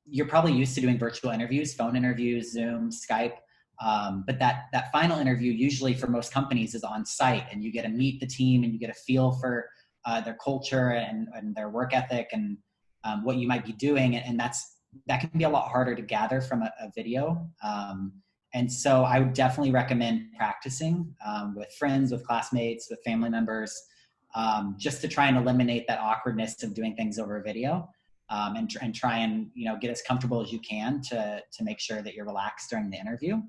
you're probably used to doing virtual interviews, phone interviews, Zoom, Skype. But that final interview usually for most companies is on site, and you get to meet the team and you get a feel for their culture and their work ethic and what you might be doing. And that can be a lot harder to gather from a video. And so I would definitely recommend practicing with friends, with classmates, with family members, just to try and eliminate that awkwardness of doing things over video, and try and get as comfortable as you can to make sure that you're relaxed during the interview.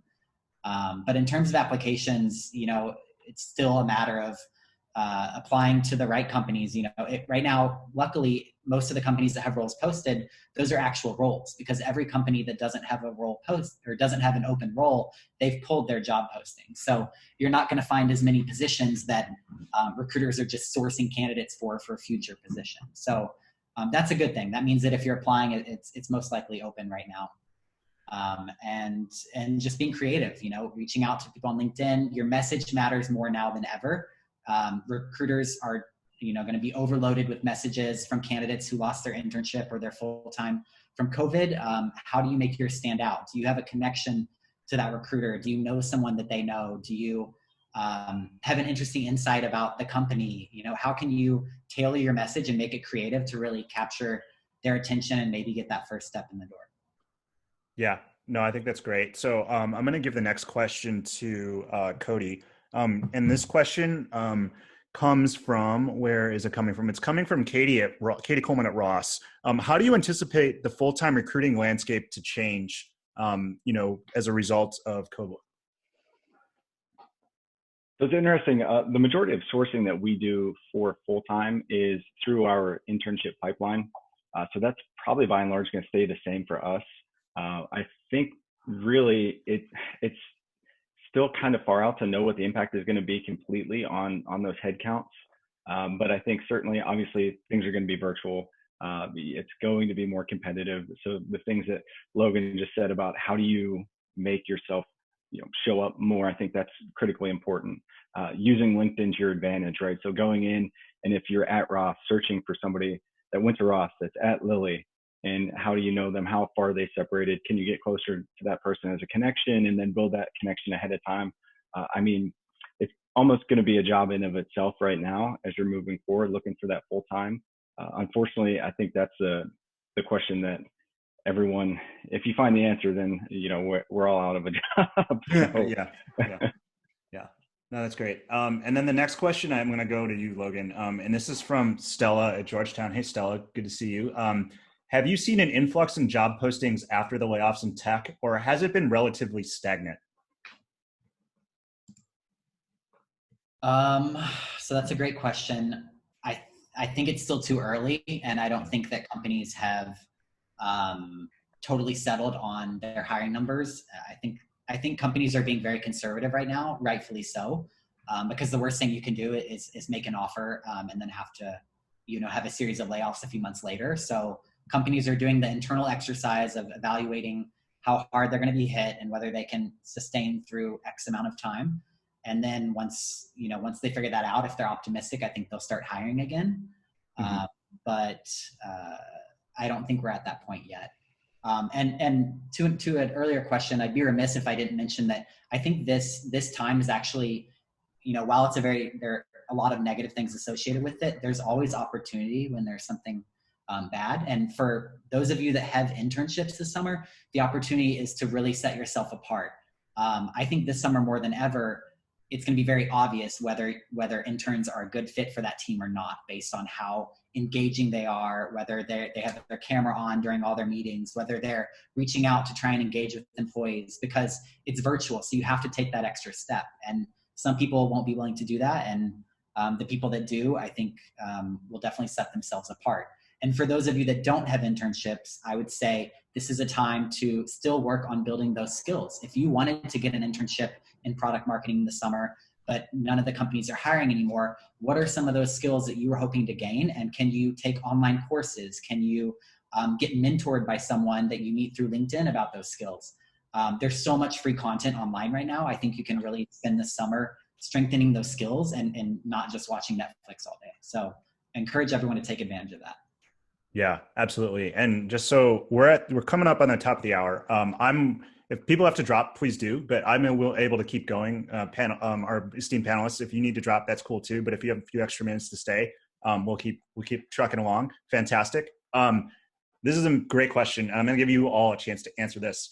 But in terms of applications, it's still a matter of applying to the right companies. Right now, luckily, most of the companies that have roles posted, those are actual roles, because every company that doesn't have a role post or doesn't have an open role, they've pulled their job posting. So you're not going to find as many positions that recruiters are just sourcing candidates for future positions. So that's a good thing. That means that if you're applying, it's most likely open right now. And just being creative, reaching out to people on LinkedIn. Your message matters more now than ever. Recruiters are going to be overloaded with messages from candidates who lost their internship or their full-time from COVID. How do you make yours stand out? Do you have a connection to that recruiter? Do you know someone that they know? Do you have an interesting insight about the company? How can you tailor your message and make it creative to really capture their attention and maybe get that first step in the door? Yeah, no, I think that's great. So I'm going to give the next question to Cody. And this question comes from, where is it coming from? It's coming from Katie Coleman at Ross. How do you anticipate the full-time recruiting landscape to change, as a result of COVID? So it's interesting. The majority of sourcing that we do for full-time is through our internship pipeline. So that's probably by and large going to stay the same for us. I think really it's still kind of far out to know what the impact is going to be completely on those headcounts. But I think certainly, obviously, things are going to be virtual. It's going to be more competitive. So the things that Logan just said about how do you make yourself show up more, I think that's critically important. Using LinkedIn to your advantage, right? So going in, and if you're at Ross, searching for somebody that went to Ross that's at Lilly, and how do you know them? How far are they separated? Can you get closer to that person as a connection and then build that connection ahead of time? I mean, it's almost going to be a job in of itself right now as you're moving forward, looking for that full time. Unfortunately, I think that's the question that everyone, if you find the answer, then, you know, we're all out of a job. So. Yeah. No, that's great. And then the next question, I'm going to go to you, Logan. And this is from Stella at Georgetown. Hey, Stella, good to see you. Have you seen an influx in job postings after the layoffs in tech, or has it been relatively stagnant? So that's a great question. I think it's still too early, and I don't think that companies have totally settled on their hiring numbers. I think companies are being very conservative right now, rightfully so, because the worst thing you can do is make an offer and then have to, you know, have a series of layoffs a few months later. So companies are doing the internal exercise of evaluating how hard they're going to be hit and whether they can sustain through X amount of time. And then once they figure that out, if they're optimistic, I think they'll start hiring again. Mm-hmm. But I don't think we're at that point yet. And to an earlier question, I'd be remiss if I didn't mention that I think this time is actually, you know, while there are a lot of negative things associated with it, there's always opportunity when there's something bad. And for those of you that have internships this summer, the opportunity is to really set yourself apart. I think this summer more than ever, it's going to be very obvious whether interns are a good fit for that team or not, based on how engaging they are, whether they have their camera on during all their meetings, whether they're reaching out to try and engage with employees, because it's virtual. So you have to take that extra step. And some people won't be willing to do that. And the people that do, I think, will definitely set themselves apart. And for those of you that don't have internships, I would say this is a time to still work on building those skills. If you wanted to get an internship in product marketing this summer, but none of the companies are hiring anymore, what are some of those skills that you were hoping to gain? And can you take online courses? Can you get mentored by someone that you meet through LinkedIn about those skills? There's so much free content online right now. I think you can really spend the summer strengthening those skills and not just watching Netflix all day. So I encourage everyone to take advantage of that. Yeah, absolutely. And just so we're coming up on the top of the hour. If people have to drop, please do. But I'm able to keep going. Our esteemed panelists, if you need to drop, that's cool too. But if you have a few extra minutes to stay, we'll keep trucking along. Fantastic. This is a great question. I'm going to give you all a chance to answer this.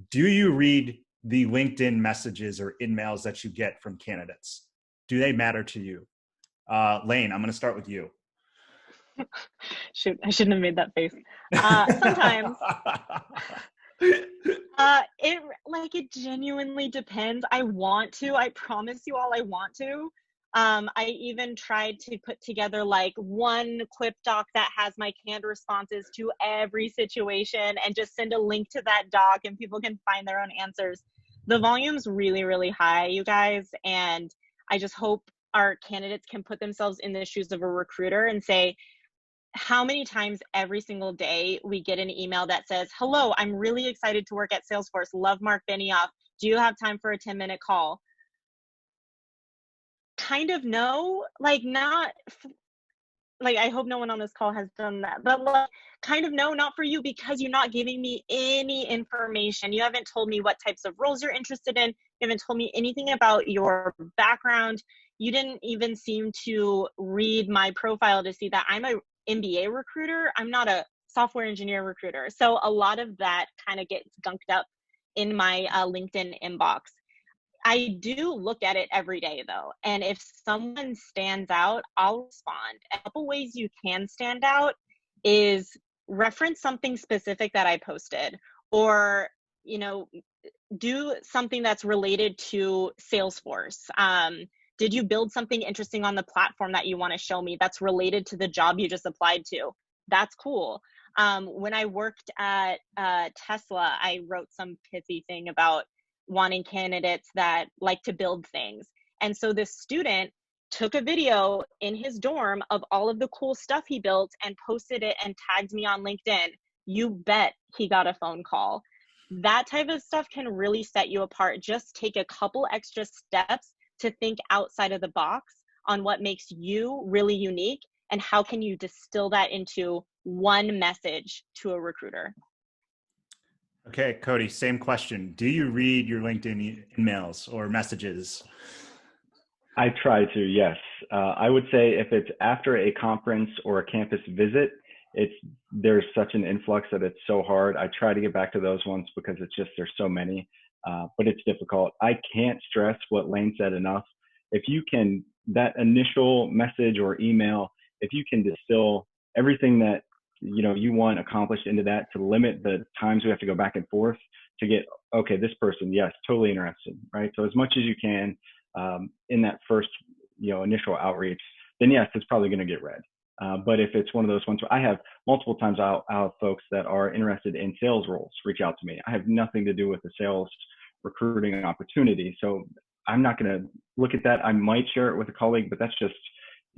Do you read the LinkedIn messages or emails that you get from candidates? Do they matter to you? Lane, I'm going to start with you. Shoot, I shouldn't have made that face. Sometimes. It genuinely depends. I want to. I promise you all I want to. I even tried to put together like one Quip doc that has my canned responses to every situation and just send a link to that doc and people can find their own answers. The volume's really, really high, you guys. And I just hope our candidates can put themselves in the shoes of a recruiter and say, how many times every single day we get an email that says, hello, I'm really excited to work at Salesforce. Love Mark Benioff. Do you have time for a 10-minute call? Kind of no, I hope no one on this call has done that, but kind of no, not for you, because you're not giving me any information. You haven't told me what types of roles you're interested in. You haven't told me anything about your background. You didn't even seem to read my profile to see that I'm a MBA recruiter. I'm not a software engineer recruiter. So a lot of that kind of gets gunked up in my LinkedIn inbox. I do look at it every day though. And if someone stands out, I'll respond. A couple ways you can stand out is reference something specific that I posted, or, do something that's related to Salesforce. Did you build something interesting on the platform that you want to show me that's related to the job you just applied to? That's cool. When I worked at Tesla, I wrote some pithy thing about wanting candidates that like to build things. And so this student took a video in his dorm of all of the cool stuff he built and posted it and tagged me on LinkedIn. You bet he got a phone call. That type of stuff can really set you apart. Just take a couple extra steps to think outside of the box on what makes you really unique. and how can you distill that into one message to a recruiter? Okay, Cody, same question. Do you read your LinkedIn emails or messages? I try to, yes. I would say if it's after a conference or a campus visit, there's such an influx that it's so hard. I try to get back to those ones because there's so many, but it's difficult. I can't stress what Lane said enough. If you can, that initial message or email, if you can distill everything that you want accomplished into that, to limit the times we have to go back and forth to get, okay, this person, yes, totally interested, right? So as much as you can in that first, initial outreach, then yes, it's probably going to get read. But if it's one of those ones where I have multiple times, I'll have folks that are interested in sales roles reach out to me. I have nothing to do with the sales recruiting opportunity. So I'm not going to look at that. I might share it with a colleague, but that's just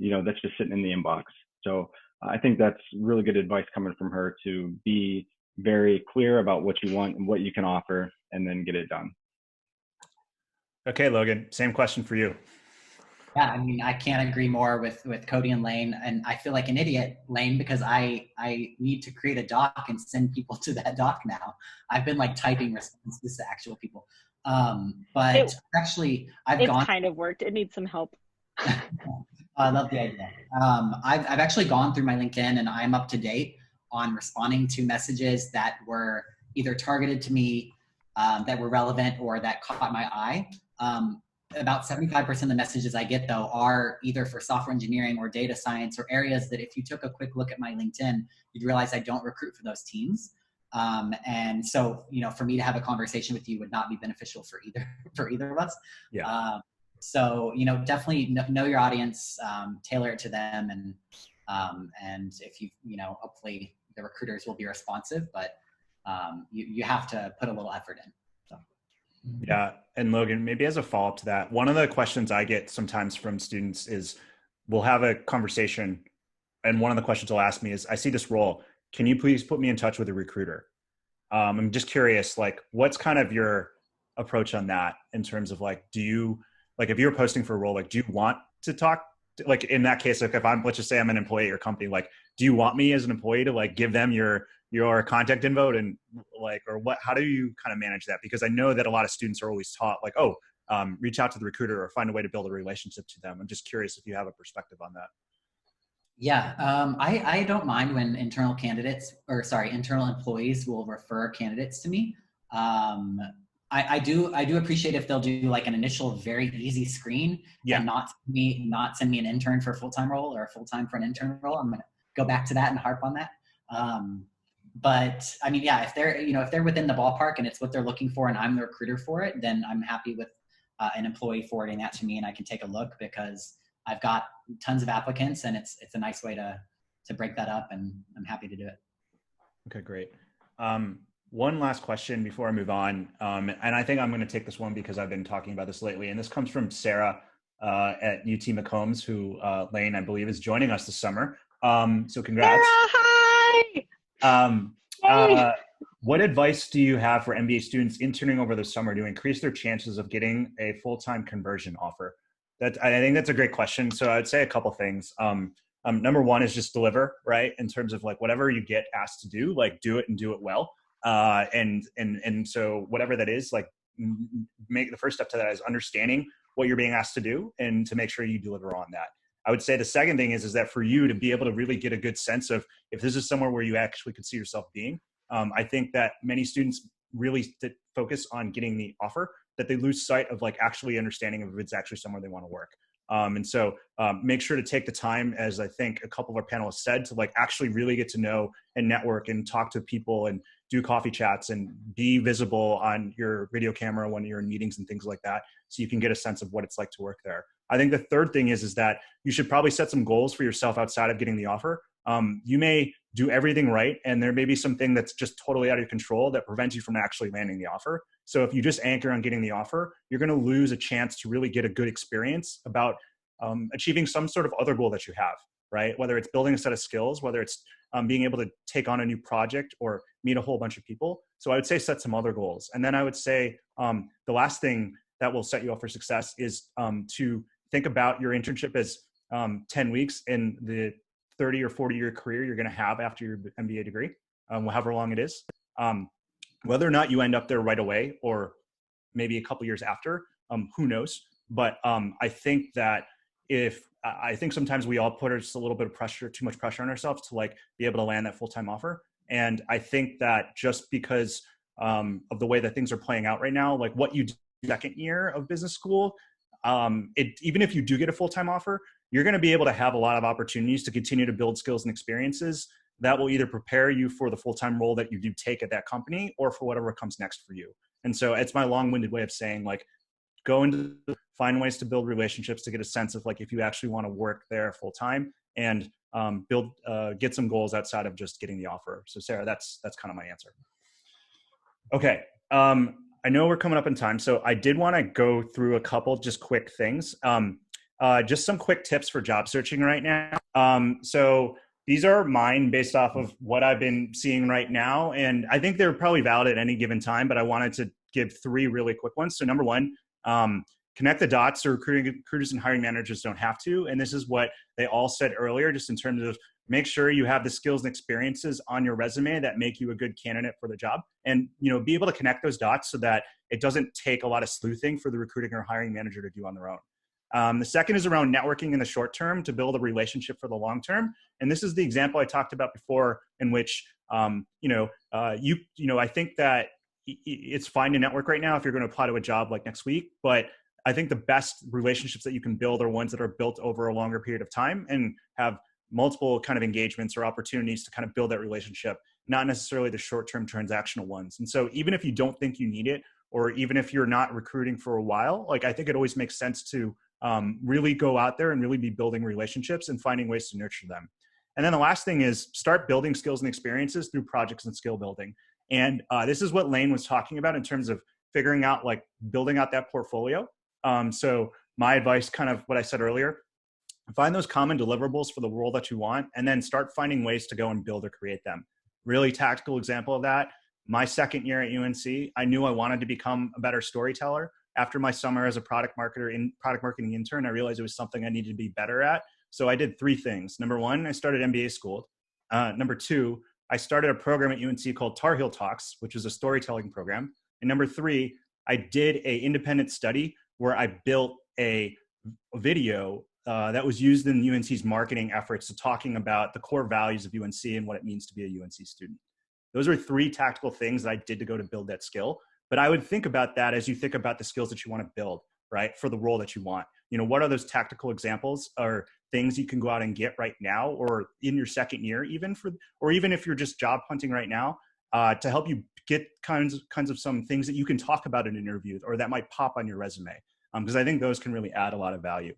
sitting in the inbox. So I think that's really good advice coming from her, to be very clear about what you want and what you can offer, and then get it done. Okay, Logan, same question for you. Yeah, I mean, I can't agree more with Cody and Lane. And I feel like an idiot, Lane, because I need to create a doc and send people to that doc now. I've been like typing responses to actual people. But actually, it's kind of worked. It needs some help. I love the idea. I've actually gone through my LinkedIn, and I'm up to date on responding to messages that were either targeted to me, that were relevant, or that caught my eye. About 75% of the messages I get, though, are either for software engineering or data science, or areas that if you took a quick look at my LinkedIn, you'd realize I don't recruit for those teams. And so, for me to have a conversation with you would not be beneficial for either of us. Yeah. So, definitely know your audience, tailor it to them. And if hopefully the recruiters will be responsive, but you have to put a little effort in. So. Yeah. And Logan, maybe as a follow-up to that, one of the questions I get sometimes from students is, we'll have a conversation, and one of the questions they'll ask me is, I see this role. Can you please put me in touch with a recruiter? I'm just curious, like, what's kind of your approach on that in terms of like, if you're posting for a role, like, do you want to talk like, in that case, like, if let's just say I'm an employee at your company, like, do you want me as an employee to like give them your contact info, and like, or what, how do you kind of manage that? Because I know that a lot of students are always taught like, reach out to the recruiter or find a way to build a relationship to them. I'm just curious if you have a perspective on that. Yeah, I don't mind when internal employees will refer candidates to me. I do appreciate if they'll do like an initial very easy screen, and not send me an intern for a full-time role or a full-time for an intern role. I'm gonna go back to that and harp on that. But I mean, yeah, if they're within the ballpark and it's what they're looking for and I'm the recruiter for it, then I'm happy with an employee forwarding that to me, and I can take a look, because I've got tons of applicants, and it's a nice way to break that up, and I'm happy to do it. Okay, great. One last question before I move on. And I think I'm going to take this one because I've been talking about this lately. And this comes from Sarah at UT McCombs, who Lane, I believe, is joining us this summer. So congrats. Sarah, hi! What advice do you have for MBA students interning over the summer to increase their chances of getting a full-time conversion offer? I think that's a great question. So I'd say a couple things. Number one is just deliver, right? In terms of like, whatever you get asked to do, like, do it and do it well. And so whatever that is, like, make the first step to that is understanding what you're being asked to do, and to make sure you deliver on that. I would say the second thing is that for you to be able to really get a good sense of if this is somewhere where you actually could see yourself being, I think that many students really focus on getting the offer, that they lose sight of like actually understanding if it's actually somewhere they want to work. And so make sure to take the time, as I think a couple of our panelists said, to like actually really get to know and network and talk to people and do coffee chats and be visible on your video camera when you're in meetings and things like that, so you can get a sense of what it's like to work there. I think the third thing is that you should probably set some goals for yourself outside of getting the offer. You may do everything right, and there may be something that's just totally out of your control that prevents you from actually landing the offer. So if you just anchor on getting the offer, you're going to lose a chance to really get a good experience about achieving some sort of other goal that you have, right? Whether it's building a set of skills, whether it's being able to take on a new project or meet a whole bunch of people. So I would say set some other goals. And then I would say the last thing that will set you up for success is to think about your internship as 10 weeks in the 30 or 40-year career you're going to have after your MBA degree, however long it is. Whether or not you end up there right away or maybe a couple years after, who knows? But I think that I think sometimes we all put just a little bit of pressure, too much pressure on ourselves to like be able to land that full-time offer. And I think that just because of the way that things are playing out right now, like what you do second year of business school, even if you do get a full-time offer, you're going to be able to have a lot of opportunities to continue to build skills and experiences that will either prepare you for the full-time role that you do take at that company or for whatever comes next for you. And so it's my long-winded way of saying, like, find ways to build relationships to get a sense of like if you actually want to work there full-time, and get some goals outside of just getting the offer. So Sarah, that's kind of my answer. Okay. I know we're coming up in time, so I did want to go through a couple just quick things. Just some quick tips for job searching right now. So these are mine based off of what I've been seeing right now. And I think they're probably valid at any given time, but I wanted to give 3 really quick ones. So number 1, connect the dots so recruiters and hiring managers don't have to. And this is what they all said earlier, just in terms of make sure you have the skills and experiences on your resume that make you a good candidate for the job, and be able to connect those dots so that it doesn't take a lot of sleuthing for the recruiting or hiring manager to do on their own. The second is around networking in the short term to build a relationship for the long term. And this is the example I talked about before, in which I think that it's fine to network right now if you're going to apply to a job like next week, but I think the best relationships that you can build are ones that are built over a longer period of time and have multiple kind of engagements or opportunities to kind of build that relationship, not necessarily the short-term transactional ones. And so even if you don't think you need it, or even if you're not recruiting for a while, like I think it always makes sense to really go out there and really be building relationships and finding ways to nurture them. And then the last thing is start building skills and experiences through projects and skill building. And this is what Lane was talking about in terms of figuring out, like, building out that portfolio. So my advice, kind of what I said earlier, find those common deliverables for the role that you want, and then start finding ways to go and build or create them. Really tactical example of that, my second year at UNC, I knew I wanted to become a better storyteller. After my summer as a product marketing intern, I realized it was something I needed to be better at. So I did 3 things. Number 1, I started MBA school. Number 2, I started a program at UNC called Tar Heel Talks, which is a storytelling program. And number 3, I did an independent study where I built a video that was used in UNC's marketing efforts to talking about the core values of UNC and what it means to be a UNC student. Those are 3 tactical things that I did to go to build that skill. But I would think about that as you think about the skills that you want to build, right, for the role that you want. What are those tactical examples or things you can go out and get right now, or in your second year, or even if you're just job hunting right now, to help you get kinds of some things that you can talk about in interviews or that might pop on your resume, because I think those can really add a lot of value.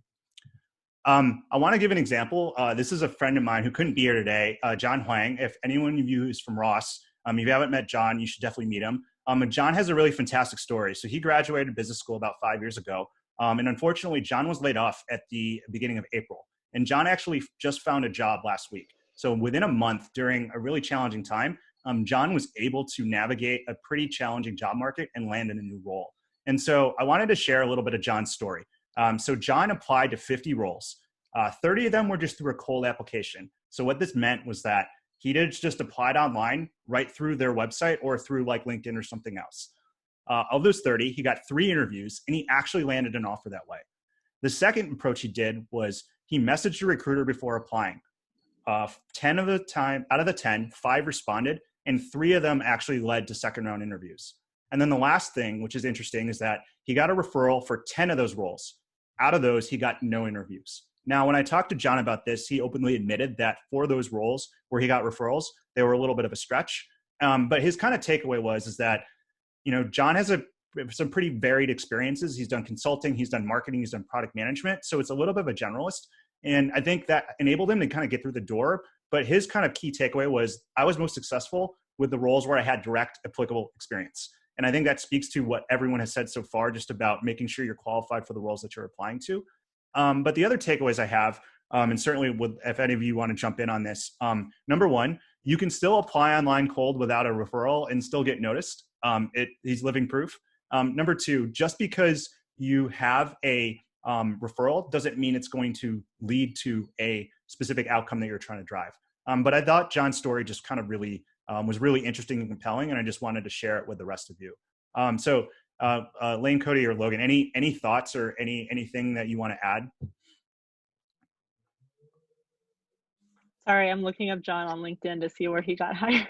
I want to give an example. This is a friend of mine who couldn't be here today, John Huang. If anyone of you who's from Ross, if you haven't met John, you should definitely meet him. John has a really fantastic story. So he graduated business school about 5 years ago. And unfortunately, John was laid off at the beginning of April. And John actually just found a job last week. So within a month, during a really challenging time, John was able to navigate a pretty challenging job market and land in a new role. And so I wanted to share a little bit of John's story. So John applied to 50 roles. 30 of them were just through a cold application. So what this meant was that he just applied online right through their website or through like LinkedIn or something else. Of those 30, he got 3 interviews and he actually landed an offer that way. The second approach he did was he messaged a recruiter before applying. 10 of the time, out of the 10, 5 responded, and 3 of them actually led to second round interviews. And then the last thing, which is interesting, is that he got a referral for 10 of those roles. Out of those, he got no interviews. Now, when I talked to John about this, he openly admitted that for those roles where he got referrals, they were a little bit of a stretch. But his kind of takeaway is that, John has some pretty varied experiences. He's done consulting, he's done marketing, he's done product management. So it's a little bit of a generalist. And I think that enabled him to kind of get through the door. But his kind of key takeaway was, I was most successful with the roles where I had direct applicable experience. And I think that speaks to what everyone has said so far, just about making sure you're qualified for the roles that you're applying to. But the other takeaways I have, and certainly if any of you want to jump in on this, number 1, you can still apply online cold without a referral and still get noticed. He's living proof. Number 2, just because you have a referral doesn't mean it's going to lead to a specific outcome that you're trying to drive. But I thought John's story just kind of really was really interesting and compelling, and I just wanted to share it with the rest of you. Lane, Cody, or Logan, any thoughts or anything that you want to add? Sorry, I'm looking up John on LinkedIn to see where he got hired.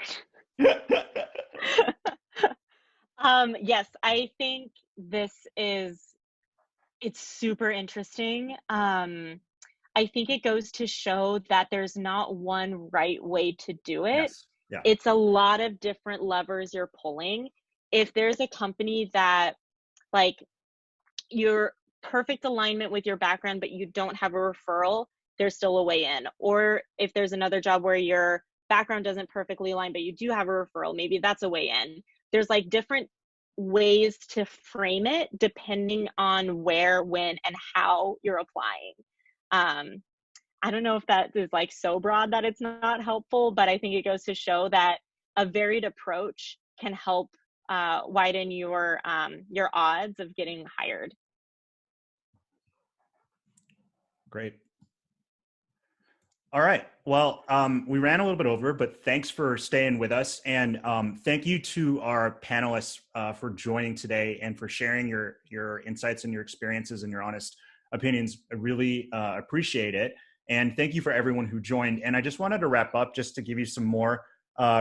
Yes, I think it's super interesting. I think it goes to show that there's not one right way to do it. Yes. Yeah. It's a lot of different levers you're pulling. If there's a company that like you're perfect alignment with your background, but you don't have a referral, there's still a way in. Or if there's another job where your background doesn't perfectly align, but you do have a referral, maybe that's a way in. There's like different ways to frame it depending on where, when, and how you're applying. I don't know if that is like so broad that it's not helpful, but I think it goes to show that a varied approach can help widen your odds of getting hired. Great. All right. Well, we ran a little bit over, but thanks for staying with us. And thank you to our panelists for joining today and for sharing your insights and your experiences and your honest opinions. I really appreciate it. And thank you for everyone who joined. And I just wanted to wrap up just to give you some more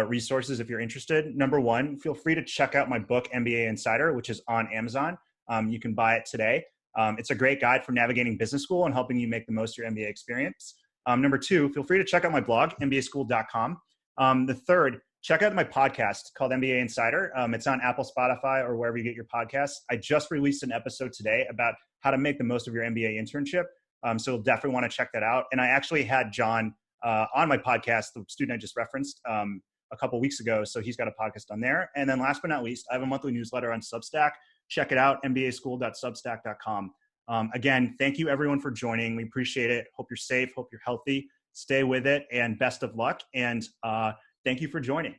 resources if you're interested. Number one, feel free to check out my book, MBA Insider, which is on Amazon. You can buy it today. It's a great guide for navigating business school and helping you make the most of your MBA experience. Number two, feel free to check out my blog, mbaschool.com. The third, check out my podcast called MBA Insider. It's on Apple, Spotify, or wherever you get your podcasts. I just released an episode today about how to make the most of your MBA internship. So you'll definitely want to check that out. And I actually had John on my podcast, the student I just referenced, a couple weeks ago. So he's got a podcast on there. And then last but not least, I have a monthly newsletter on Substack. Check it out, mbaschool.substack.com. Again, thank you everyone for joining. We appreciate it. Hope you're safe. Hope you're healthy. Stay with it and best of luck. And thank you for joining.